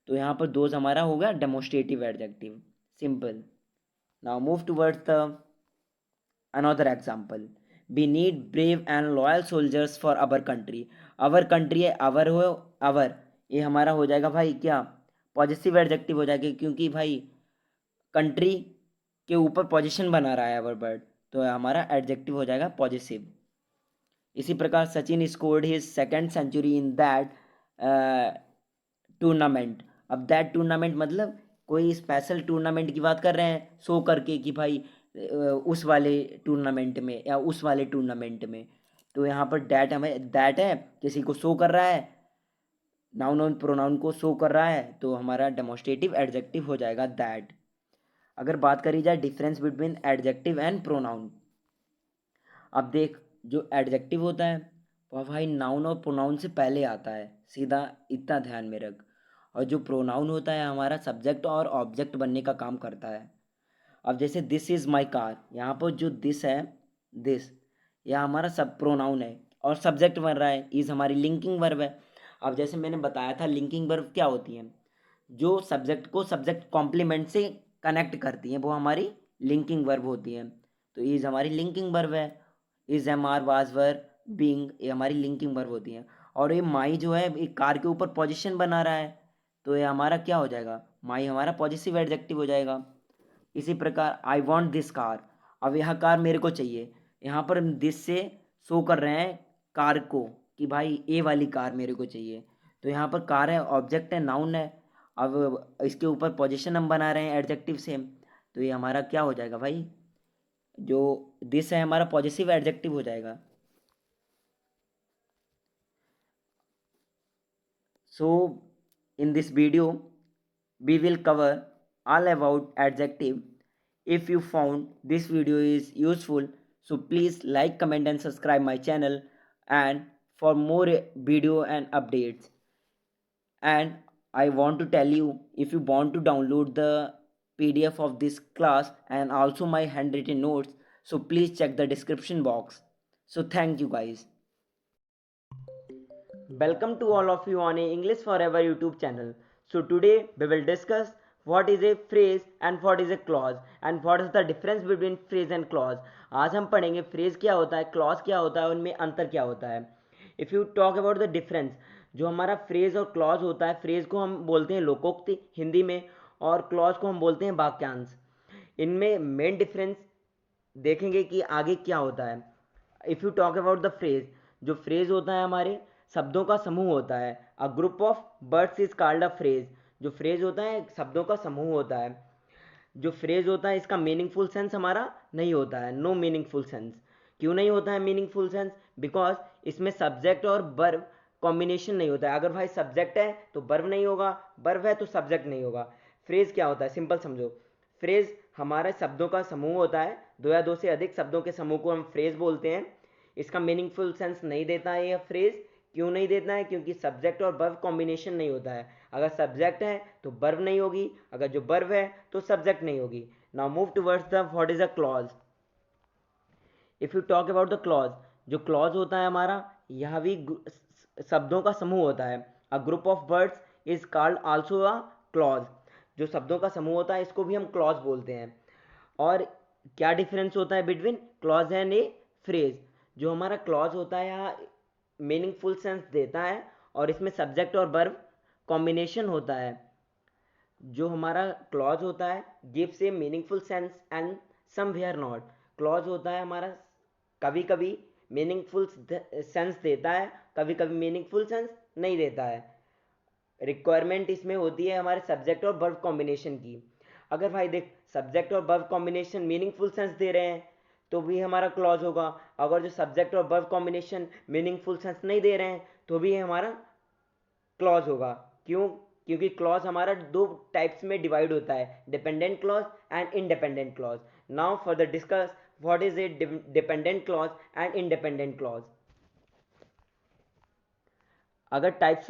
तो यहाँ पर दोज हमारा हो गया demonstrative adjective, simple. Now move towards the another example. We need brave and loyal soldiers for our country, our country है, अवर हो, अवर ये हमारा हो जाएगा भाई क्या, पॉजिटिव एडजेक्टिव हो जाएगा, क्योंकि भाई कंट्री के ऊपर पोजीशन बना रहा है अवर वर्ड, तो हमारा एडजेक्टिव हो जाएगा पॉजिटिव। इसी प्रकार Sachin scored his second century in that tournament, अब दैट टूर्नामेंट मतलब कोई स्पेशल टूर्नामेंट की बात कर रहे हैं, शो करके कि भाई उस वाले टूर्नामेंट में या उस वाले टूर्नामेंट में, तो यहाँ पर दैट हमें, दैट है किसी को शो कर रहा है, नाउन और प्रोनाउन को शो कर रहा है, तो हमारा डेमोस्ट्रेटिव एडजेक्टिव हो जाएगा दैट। अगर बात करी जाए difference between adjective and pronoun, अब देख जो एडजेक्टिव होता है वह भाई नाउन और प्रोनाउन से पहले आता है, सीधा इतना ध्यान में रख, और जो प्रोनाउन होता है हमारा सब्जेक्ट और ऑब्जेक्ट बनने का काम करता है। अब जैसे दिस इज़ माई कार, यहाँ पर जो दिस है, दिस यह हमारा सब प्रोनाउन है और सब्जेक्ट बन रहा है, इज़ हमारी लिंकिंग वर्ब है। अब जैसे मैंने बताया था लिंकिंग वर्ब क्या होती है, जो सब्जेक्ट को सब्जेक्ट कॉम्प्लीमेंट से कनेक्ट करती हैं वो हमारी लिंकिंग वर्ब होती हैं, तो इज़ हमारी लिंकिंग वर्ब है, is am are was were being ये हमारी लिंकिंग वर्ब होती हैं। और ये माई जो है एक कार के ऊपर पोजीशन बना रहा है, तो ये हमारा क्या हो जाएगा, माई हमारा पॉजिटिव एडजेक्टिव हो जाएगा। इसी प्रकार आई वॉन्ट दिस कार, अब यहाँ कार मेरे को चाहिए, यहाँ पर दिस से शो कर रहे हैं कार को कि भाई ए वाली कार मेरे को चाहिए। तो यहाँ पर कार है, ऑब्जेक्ट है, नाउन है। अब इसके ऊपर पोजीशन हम बना रहे हैं एडजेक्टिव से, तो ये हमारा क्या हो जाएगा भाई, जो दिस है हमारा पॉजिटिव एडजेक्टिव हो जाएगा। So in this video we will cover all about adjective. If you found this video is useful, so please like, comment and subscribe my channel and for more video and updates. And I want to tell you, if you want to download the PDF of this class and also my handwritten notes, so please check the description box. So thank you guys. Welcome to all of you on a English Forever YouTube channel. So today we will discuss what is a phrase and what is a clause and what is the difference between phrase and clause. आज हम पढ़ेंगे phrase क्या होता है, clause क्या होता है, उनमें अंतर क्या होता है. If you talk about the difference, जो हमारा phrase और clause होता है, phrase को हम बोलते हैं लोकोक्ति हिंदी में और clause को हम बोलते हैं वाक्यांश. इनमें मेन डिफरेंस देखेंगे कि आगे क्या होता है. If you talk about the phrase, जो फ्रेज होता है हमारे शब्दों का समूह होता है. A group of words is called a phrase. जो फ्रेज होता है शब्दों का समूह होता है. जो फ्रेज होता है इसका मीनिंगफुल सेंस हमारा नहीं होता है, नो मीनिंगफुल सेंस. क्यों नहीं होता है मीनिंगफुल सेंस? बिकॉज इसमें सब्जेक्ट और वर्ब कॉम्बिनेशन नहीं होता है. अगर भाई सब्जेक्ट है तो वर्ब नहीं होगा, वर्ब है तो सब्जेक्ट नहीं होगा. फ्रेज क्या होता है, सिंपल समझो. फ्रेज हमारे शब्दों का समूह होता है, दो या दो से अधिक शब्दों के समूह को हम फ्रेज बोलते हैं. इसका मीनिंगफुल सेंस नहीं देता है यह फ्रेज. क्यों नहीं देता है? क्योंकि सब्जेक्ट और वर्ब कॉम्बिनेशन नहीं होता है. अगर सब्जेक्ट है तो वर्ब नहीं होगी, अगर जो वर्ब है तो सब्जेक्ट नहीं होगी. Now move towards the what is a clause. If you talk about the clause, जो क्लॉज होता है हमारा, यह भी शब्दों का समूह होता है. A group of words is called also a clause. जो शब्दों का समूह होता है इसको भी हम क्लॉज बोलते हैं. और क्या डिफरेंस होता है between clause and A phrase? जो हमारा क्लॉज होता है यहाँ मीनिंगफुल सेंस देता है और इसमें सब्जेक्ट और वर्ब कॉम्बिनेशन होता है. जो हमारा क्लॉज होता है gives A meaningful sense and somewhere not. Clause होता है हमारा कभी कभी मीनिंगफुल सेंस देता है, कभी कभी मीनिंगफुल सेंस नहीं देता है. रिक्वायरमेंट इसमें होती है हमारे सब्जेक्ट और वर्ब कॉम्बिनेशन की. अगर भाई देख सब्जेक्ट और verb combination meaningful sense they रहे हैं तो भी हमारा क्लॉज होगा. अगर जो सब्जेक्ट और वर्ब कॉम्बिनेशन मीनिंगफुल सेंस नहीं दे रहे हैं तो भी हमारा क्लॉज होगा. क्यों? क्योंकि क्लॉज हमारा दो टाइप्स में डिवाइड होता है, dependent clause and independent clause. Now for the discuss what is a dependent clause and independent clause. अगर टाइप्स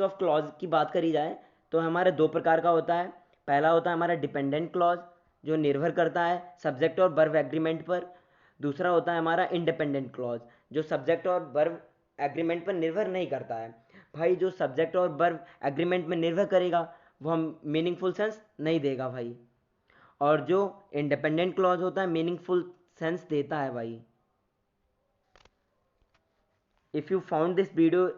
ऑफ क्लॉज की बात करी जाए तो हमारे दो प्रकार का होता है. पहला होता है हमारा डिपेंडेंट क्लॉज जो निर्भर करता है सब्जेक्ट और वर्ब एग्रीमेंट पर. दूसरा होता है हमारा इंडिपेंडेंट क्लॉज जो सब्जेक्ट और वर्ब एग्रीमेंट पर निर्भर नहीं करता है. भाई जो सब्जेक्ट और वर्ब एग्रीमेंट में निर्भर करेगा वो हम मीनिंगफुल सेंस नहीं देगा भाई. और जो इंडिपेंडेंट क्लॉज होता है मीनिंगफुल सेंस देता है भाई. If you found this video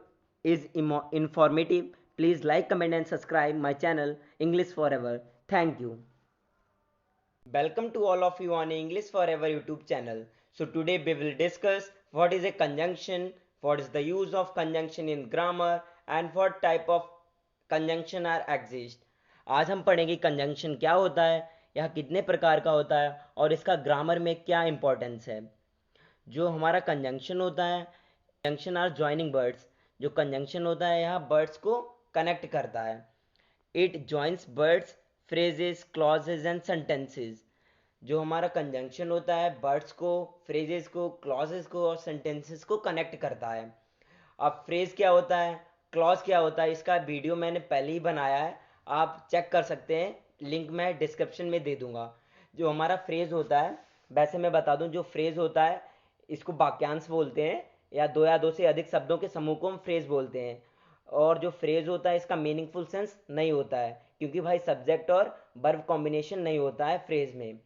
is informative, please like, comment and subscribe my channel English Forever. Thank you. Welcome to all of you on English Forever YouTube channel. So today we will discuss what is a conjunction, what is the use of conjunction in grammar and what type of conjunction are exist. आज हम पढ़ेंगे conjunction क्या होता है, यह कितने प्रकार का होता है और इसका ग्रामर में क्या इंपॉर्टेंस है. जो हमारा कंजंक्शन होता है, कंजंक्शन आर ज्वाइनिंग वर्ड्स. जो कंजंक्शन होता है यहाँ वर्ड्स को कनेक्ट करता है. It joins words, phrases, clauses and sentences. जो हमारा कंजंक्शन होता है वर्ड्स को, फ्रेजेस को, क्लॉजेस को और सेंटेंसेस को कनेक्ट करता है. अब फ्रेज क्या होता है, क्लॉज क्या होता है, इसका वीडियो मैंने पहले ही बनाया है, आप चेक कर सकते हैं, लिंक मैं डिस्क्रिप्शन में दे दूंगा. जो हमारा फ्रेज होता है, वैसे मैं बता दूं, जो फ्रेज होता है इसको वाक्यांश बोलते हैं या दो से अधिक शब्दों के समूह को हम फ्रेज बोलते हैं. और जो फ्रेज होता है इसका मीनिंगफुल सेंस नहीं होता है क्योंकि भाई सब्जेक्ट और वर्ब कॉम्बिनेशन नहीं होता है फ्रेज में.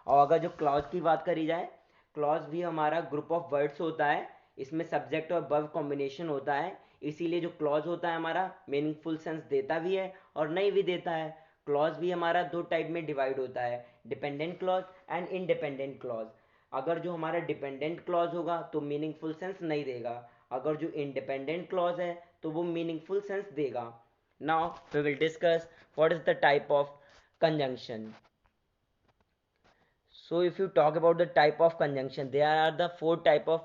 और अगर जो क्लॉज की बात करी जाए, क्लॉज भी हमारा ग्रुप ऑफ वर्ड्स होता है, इसमें सब्जेक्ट और वर्ब कॉम्बिनेशन होता है. इसीलिए जो क्लॉज होता है हमारा मीनिंगफुल सेंस देता भी है और नहीं भी देता है. क्लॉज भी हमारा दो टाइप में डिवाइड होता है, dependent clause and independent clause. अगर जो हमारा डिपेंडेंट क्लॉज होगा तो मीनिंगफुल सेंस नहीं देगा, अगर जो इंडिपेंडेंट क्लॉज है तो वो मीनिंगफुल सेंस देगा। Now we will discuss what is the type of conjunction. So if you talk about the type of conjunction, there are the four type of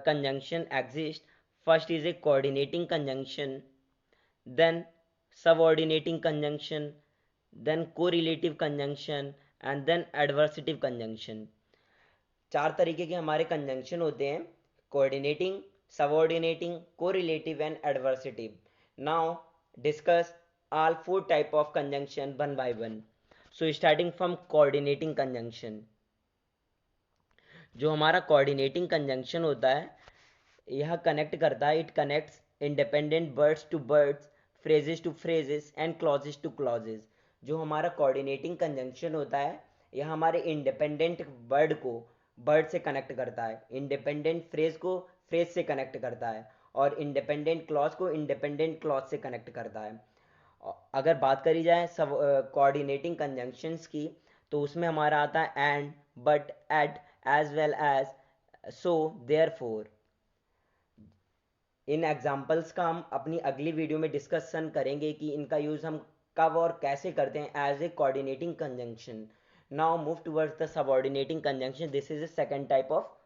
conjunction exist. First is a coordinating conjunction, then subordinating conjunction, then correlative conjunction and then adversative conjunction. चार तरीके के हमारे conjunction होते हैं, coordinating, subordinating, correlative and adversative. Now discuss all four type of conjunction one by one. So starting from coordinating conjunction, जो हमारा coordinating conjunction होता है यह कनेक्ट करता है, it connects independent words to words, phrases to phrases and clauses to clauses. जो हमारा coordinating conjunction होता है यह हमारे इंडिपेंडेंट वर्ड को वर्ड से कनेक्ट करता है, इंडिपेंडेंट फ्रेज को फ्रेज से कनेक्ट करता है और इंडिपेंडेंट क्लॉज को इंडिपेंडेंट क्लॉज से कनेक्ट करता है। अगर बात करी जाए सब कोऑर्डिनेटिंग कंजंक्शंस की तो उसमें हमारा आता है and, but, yet, as well as, so, therefore. इन एग्जाम्पल्स का हम अपनी अगली वीडियो में डिस्कशन करेंगे कि इनका यूज़ हम कब और कैसे करते हैं as a coordinating conjunction. Now move towards the subordinating conjunction, this is the second type of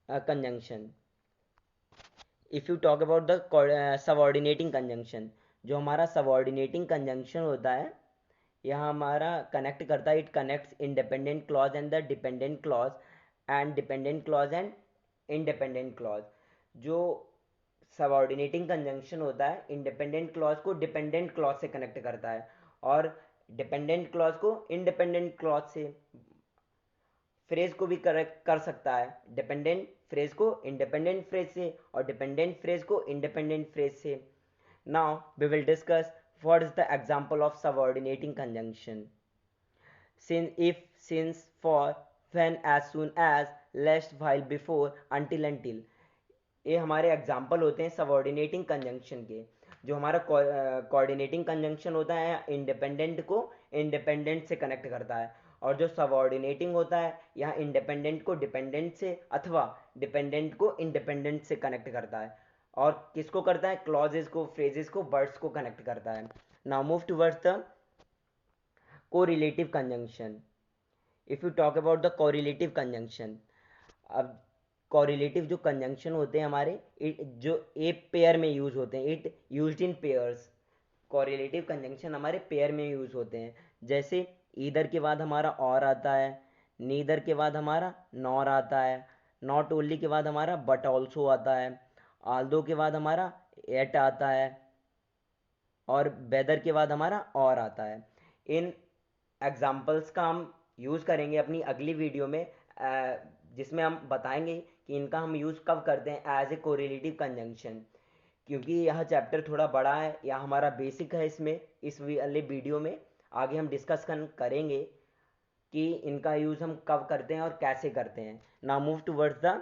conjunction. If you talk about the subordinating conjunction, जो हमारा सबऑर्डिनेटिंग कंजंक्शन होता है यह हमारा कनेक्ट करता है, it connects independent clause and the dependent clause and dependent clause and independent clause. जो सबऑर्डिनेटिंग कंजंक्शन होता है इंडिपेंडेंट क्लॉज को डिपेंडेंट क्लॉज से कनेक्ट करता है और डिपेंडेंट क्लॉज को इंडिपेंडेंट क्लॉज से। फ्रेज को भी करेक्ट कर सकता है, डिपेंडेंट फ्रेज को इंडिपेंडेंट फ्रेज से और डिपेंडेंट फ्रेज को इंडिपेंडेंट फ्रेज से। Now we will discuss what is the example of subordinating conjunction. Since, if, since, for, when, as soon as, lest, while, before, until, until, ये हमारे example होते हैं subordinating conjunction के। जो हमारा coordinating conjunction होता है इंडिपेंडेंट को इंडिपेंडेंट से कनेक्ट करता है और जो सबऑर्डिनेटिंग होता है यहाँ इंडिपेंडेंट को डिपेंडेंट से अथवा डिपेंडेंट को इंडिपेंडेंट से कनेक्ट करता है और किसको करता है, क्लॉजेस को, फ्रेजेस को, वर्ड्स को कनेक्ट करता है। Now move towards the correlative conjunction. If you talk about the correlative conjunction, अब कोरिलेटिव जो कंजंक्शन होते हैं हमारे जो एक पेयर में यूज होते हैं, it used in pairs. Correlative conjunction हमारे पेयर में यूज होते हैं, जैसे ईदर के बाद हमारा और आता है, नीदर के बाद हमारा नॉर आता है, नॉट ओनली के बाद हमारा बट ऑल्सो आता है, आल्दो के बाद हमारा एट आता है और वेदर के बाद हमारा और आता है। इन एग्जाम्पल्स का हम यूज़ करेंगे अपनी अगली वीडियो में जिसमें हम बताएंगे कि इनका हम यूज़ कब करते हैं एज ए कोरिलेटिव कंजंक्शन। क्योंकि यह चैप्टर थोड़ा बड़ा है, यह हमारा बेसिक है, इसमें इस वाले वीडियो में आगे हम डिस्कशन करेंगे कि इनका यूज़ हम कब करते हैं और कैसे करते हैं। Now move towards the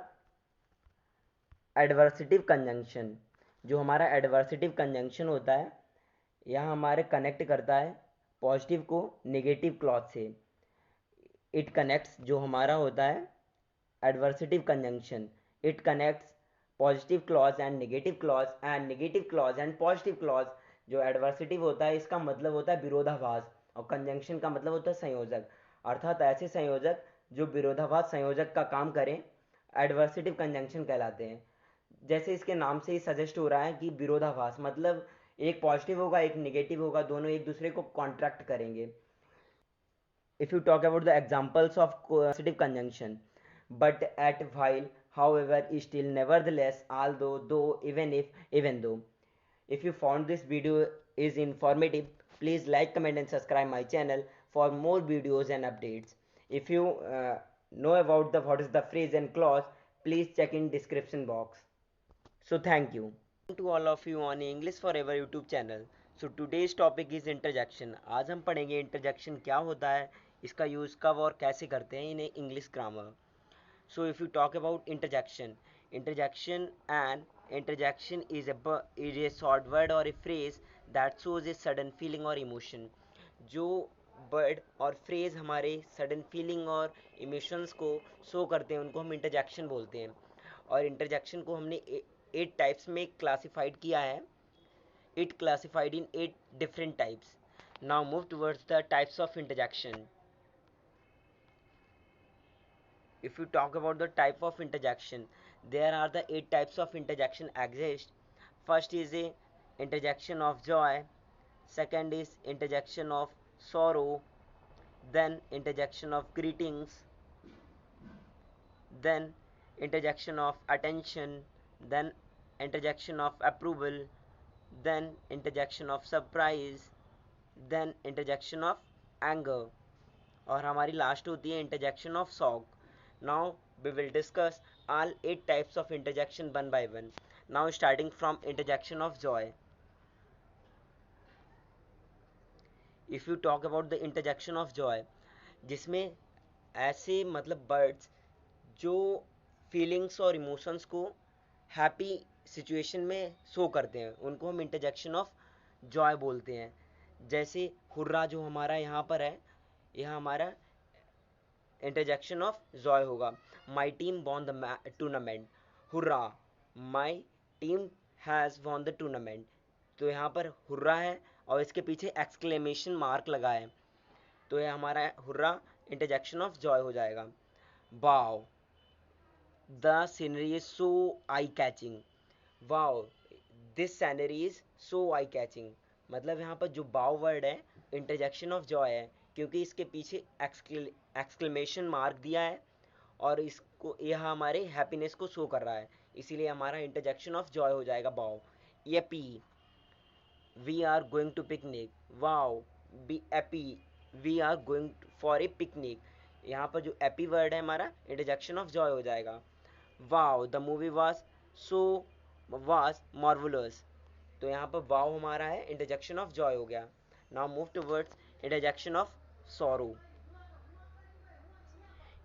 adversative conjunction. जो हमारा एडवर्सिटिव कंजंक्शन होता है यह हमारे कनेक्ट करता है पॉजिटिव को नेगेटिव क्लॉज से। इट कनेक्ट्स, जो हमारा होता है adversative conjunction, it connects positive clause and negative clause and negative clause and positive clause. जो एडवर्सिटिव होता है इसका मतलब होता है विरोधाभास और कंजंक्शन का मतलब होता है संयोजक, अर्थात ऐसे संयोजक जो विरोधाभास संयोजक का काम करें एडवर्सिटिव कंजंक्शन कहलाते हैं। जैसे इसके नाम से ही सजेस्ट हो रहा है कि विरोधाभास मतलब एक पॉजिटिव होगा एक नेगेटिव होगा, दोनों एक दूसरे को कॉन्ट्रैक्ट करेंगे। If you talk about the examples of cohesive conjunction, but, at, while, however, still, nevertheless, although, though, even if, even though. If you found this video is informative, please like, comment and subscribe my channel for more videos and updates. If you know about the what is the phrase and clause, please check in description box. So thank you to all of you on English Forever YouTube channel. So today's topic is interjection. आज हम पढ़ेंगे interjection क्या होता है, इसका use कब और कैसे करते हैं in English grammar. So if you talk about interjection, interjection is a short word or a phrase that shows a sudden feeling or emotion. जो वर्ड और फ्रेज हमारे सडन फीलिंग और इमोशंस को शो करते हैं उनको हम इंटरजेक्शन बोलते हैं। और इंटरजेक्शन को हमने 8 टाइप्स में क्लासिफाइड किया है। It classified in 8 different types. Now move towards the types of interjection. If you talk about the type of interjection, there are the 8 types of interjection exist. First is a interjection of joy, second is interjection of sorrow, then interjection of greetings, then interjection of attention, then interjection of approval, then interjection of surprise, then interjection of anger, और हमारी last होती है interjection of sorrow. Now we will discuss all 8 types of interjection one by one. Now starting from interjection of joy. If you talk about the interjection of joy, जिसमें ऐसे मतलब words जो feelings और emotions को happy situation में show करते हैं उनको हम इंटरजेक्शन ऑफ जॉय बोलते हैं। जैसे हुर्रा जो हमारा यहाँ पर है, यह हमारा इंटरजेक्शन ऑफ जॉय होगा। My team won the tournament, hurrah my team has won the tournament. तो यहाँ पर हुर्रा है और इसके पीछे एक्सक्लेमेशन मार्क लगा है, तो यह हमारा हुर्रा इंटरजेक्शन ऑफ जॉय हो जाएगा। Wow the scenery is so eye catching, wow this scenery is so eye catching. मतलब यहाँ पर जो वाओ वर्ड है इंटरजेक्शन ऑफ जॉय है, क्योंकि इसके पीछे एक्सक्लेमेशन मार्क दिया है और इसको यह हमारे हैप्पीनेस को शो कर रहा है, इसीलिए हमारा इंटरजेक्शन ऑफ जॉय हो जाएगा wow. Yippee we are going to picnic, wow be happy we are going for a picnic. यहाँ पर जो एपी वर्ड है हमारा इंटरजेक्शन ऑफ जॉय हो जाएगा। Wow the movie was so was marvellous, तो यहाँ पर वाओ हमारा है इंटरजेक्शन ऑफ जॉय हो गया। Now move towards interjection of sorrow.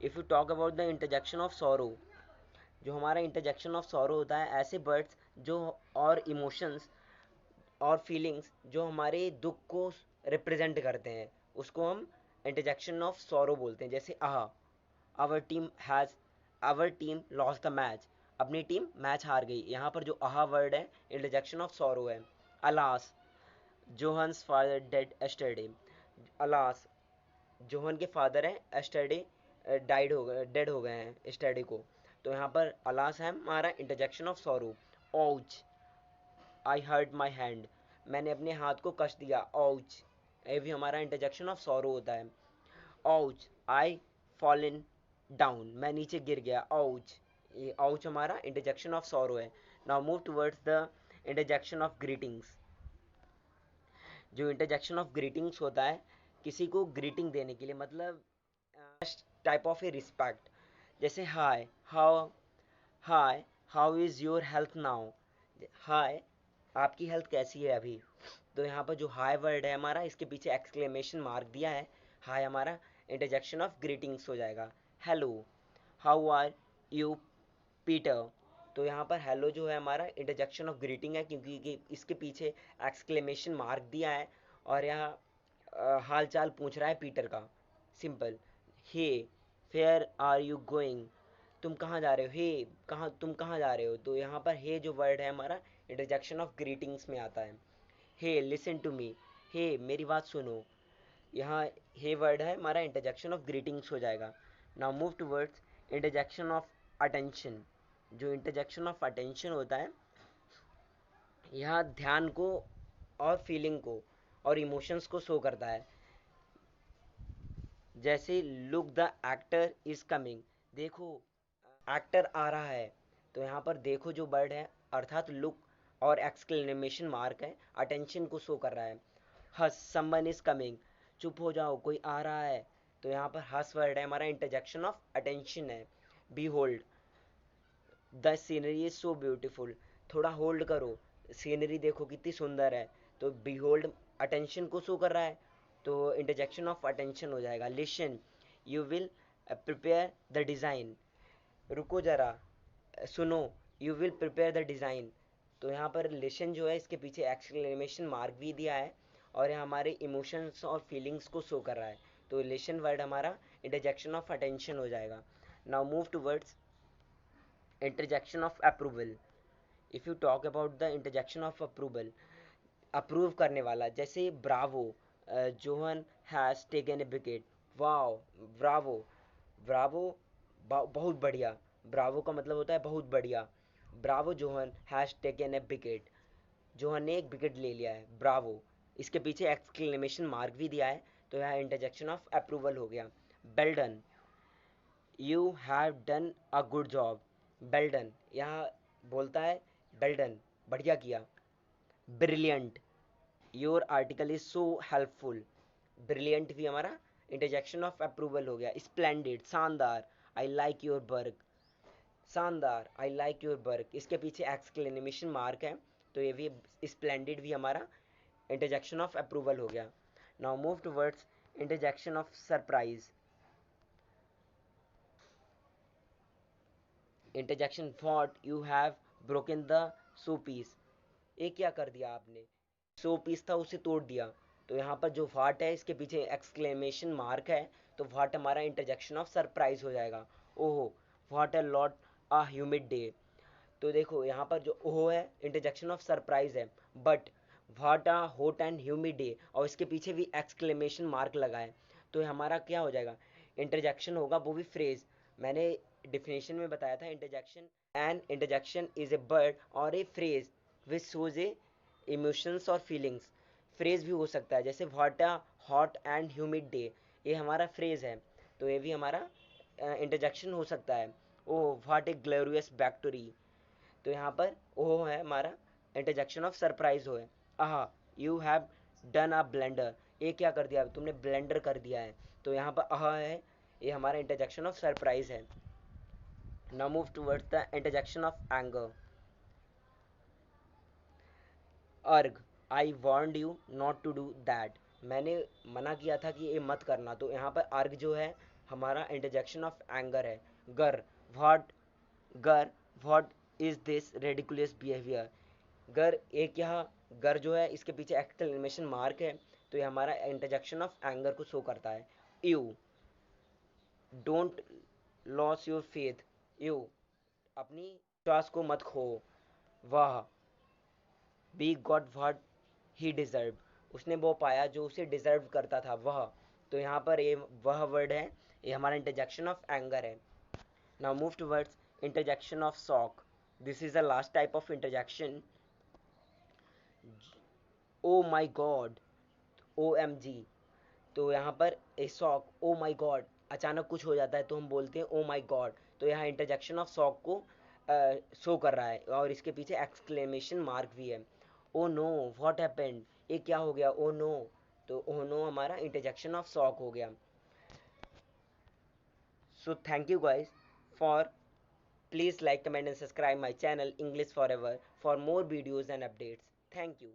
If you talk about the interjection of sorrow, जो हमारा इंटरजेक्शन ऑफ सॉरो होता है ऐसे वर्ड्स जो और इमोशंस और फीलिंग्स जो हमारे दुख को रिप्रेजेंट करते हैं उसको हम इंटरजेक्शन ऑफ सॉरो बोलते हैं। जैसे aha our team lost the match, अपनी टीम मैच हार गई, यहाँ पर जो आहा वर्ड है इंटरजेक्शन ऑफ सॉरो है। Alas John's father dead yesterday, alas John के फादर हैं एस्टरडे डेड हो गए हैं एस्टरडे को, तो यहाँ पर अलास है हमारा interjection of sorrow. Ouch I hurt my hand, मैंने अपने हाथ को कष्ट दिया, औच ये भी हमारा इंटरजेक्शन ऑफ सॉरो होता है। औच आई फॉलन डाउन, मैं नीचे गिर गया, औच ये औच हमारा इंटरजेक्शन ऑफ सॉरो है। Now move towards the interjection of greetings. जो इंटरजेक्शन ऑफ ग्रीटिंग्स होता है किसी को ग्रीटिंग देने के लिए, मतलब टाइप ऑफ ए रिस्पेक्ट। जैसे hi how is your health now, hi आपकी हेल्थ कैसी है अभी। तो यहाँ पर जो हाय वर्ड है हमारा इसके पीछे एक्सक्लेमेशन मार्क दिया है, हाय हमारा इंटरजेक्शन ऑफ ग्रीटिंग्स हो जाएगा। Hello how are you Peter, तो यहाँ पर हेलो जो है हमारा इंटरजेक्शन ऑफ ग्रीटिंग है, क्योंकि इसके पीछे एक्सक्लेमेशन मार्क दिया है और यहाँ हाल चाल पूछ रहा है पीटर का। Simple. Hey where are you going, तुम कहाँ जा रहे हो, हे तुम कहाँ जा रहे हो, तो यहाँ पर हे जो वर्ड है हमारा इंटरजेक्शन ऑफ ग्रीटिंग्स में आता है। हे लिसन टू मी, हे मेरी बात सुनो, यहाँ हे वर्ड है हमारा इंटरजेक्शन ऑफ ग्रीटिंग्स हो जाएगा। Now move towards interjection of attention. जो इंटरजेक्शन ऑफ अटेंशन होता है यहाँ ध्यान को और फीलिंग को और इमोशंस को शो करता है। जैसे look the actor is coming, देखो एक्टर आ रहा है, तो यहाँ पर देखो जो वर्ड है अर्थात लुक और एक्सक्लेमेशन मार्क है, अटेंशन को शो कर रहा है। हस समवन इज कमिंग, चुप हो जाओ कोई आ रहा है, तो यहाँ पर हस वर्ड है हमारा इंटरजेक्शन ऑफ अटेंशन है। Behold the scenery is so beautiful, थोड़ा होल्ड करो, सीनरी देखो कितनी सुंदर है, तो बी होल्ड अटेंशन को शो कर रहा है, तो इंटरजेक्शन ऑफ अटेंशन हो जाएगा। Listen you will prepare the design, रुको ज़रा सुनो, you will prepare the design, तो यहाँ पर लिसन जो है इसके पीछे एक्सक्लेमेशन मार्क भी दिया है और ये हमारे इमोशंस और फीलिंग्स को शो कर रहा है, तो रिलेशन वर्ड हमारा इंटरजेक्शन ऑफ अटेंशन हो जाएगा. Now move towards interjection of approval. If you talk about the interjection of approval, approve करने वाला, जैसे Bravo, Johan has taken a wicket. Wow, Bravo, Bravo, बहुत बढ़िया. ब्रावो का मतलब होता है बहुत बढ़िया. Bravo Johan has taken a wicket. Johan ने एक विकेट ले लिया है, ब्रावो. इसके पीछे एक्सक्लेमेशन मार्क भी दिया है, तो यह इंटरजेक्शन ऑफ अप्रूवल हो गया. Well done, you have done a good job. Well done यहाँ बोलता है बेल्डन, बढ़िया किया. Brilliant, your article is so helpful. Brilliant भी हमारा इंटरजेक्शन ऑफ अप्रूवल हो गया. स्प्लेंडेड, शानदार. I like your work. शानदार, आई लाइक योर वर्क. इसके पीछे एक्सक्लेमेशन मार्क है, तो ये भी स्प्लेंडेड भी हमारा इंटरजेक्शन ऑफ अप्रूवल हो गया. Now move towards interjection of surprise. Interjection what you have broken the showpiece. ये क्या कर दिया आपने, शो पीस था उसे तोड़ दिया. तो यहाँ पर जो व्हाट है इसके पीछे एक्सक्लेमेशन मार्क है, तो व्हाट हमारा इंटरजेक्शन ऑफ सरप्राइज हो जाएगा. ओहो, what a lot a humid day. तो देखो यहाँ पर जो ओहो है इंटरजेक्शन ऑफ सरप्राइज है, but what a hot and humid day और इसके पीछे भी एक्सक्लेमेशन मार्क लगा है, तो हमारा क्या हो जाएगा, इंटरजेक्शन होगा, वो भी फ्रेज. मैंने डिफिनेशन में बताया था interjection. An interjection is a word or a phrase which shows a emotions or feelings. Phrase भी हो सकता है, जैसे what a hot and humid day, ये हमारा फ्रेज है, तो ये भी हमारा इंटरजेक्शन हो सकता है. ओ व्हाट ए ग्लोरियस बैक्टोरी, तो यहाँ पर ओ है हमारा इंटरजेक्शन ऑफ सरप्राइज हो है. आहा, you have done a blender, ये क्या कर दिया तुमने, ब्लेंडर कर दिया है, तो यहाँ पर आहा है, ये हमारा इंटरजेक्शन ऑफ सरप्राइज है. Now move towards the interjection of anger. Argh, I warned you not to do that. मैंने मना किया था कि ये मत करना, तो यहाँ पर अर्ग जो है हमारा इंटरजेक्शन ऑफ एंगर है. गर, व्हाट, गर, what is this ridiculous behaviour. गर, एक यहाँ गर जो है इसके पीछे एक्सक्लेमेशन मार्क है, तो ये हमारा इंटरजेक्शन ऑफ एंगर को शो करता है. You don't lose your faith. You, अपनी विश्वास को मत खो. वाह, be got what he deserve. उसने वो पाया जो उसे डिजर्व करता था, वह. तो यहाँ पर ये वह वर्ड है, ये हमारा इंटरजेक्शन ऑफ एंगर है. Now move towards interjection of shock. This is the last type of interjection. Oh my god, O M G. तो यहाँ पर ए शॉक, ओ माई गॉड, अचानक कुछ हो जाता है तो हम बोलते हैं ओ माई गॉड, तो यहाँ इंटरजेक्शन ऑफ शॉक को शो कर रहा है, और इसके पीछे एक्सक्लेमेशन मार्क भी है. ओ नो, व्हाट हैपेंड, ये क्या हो गया, ओ नो. तो ओ नो हमारा इंटरजेक्शन ऑफ शॉक हो गया. So thank you guys for, please like, comment and subscribe my channel English Forever for more videos and updates. Thank you.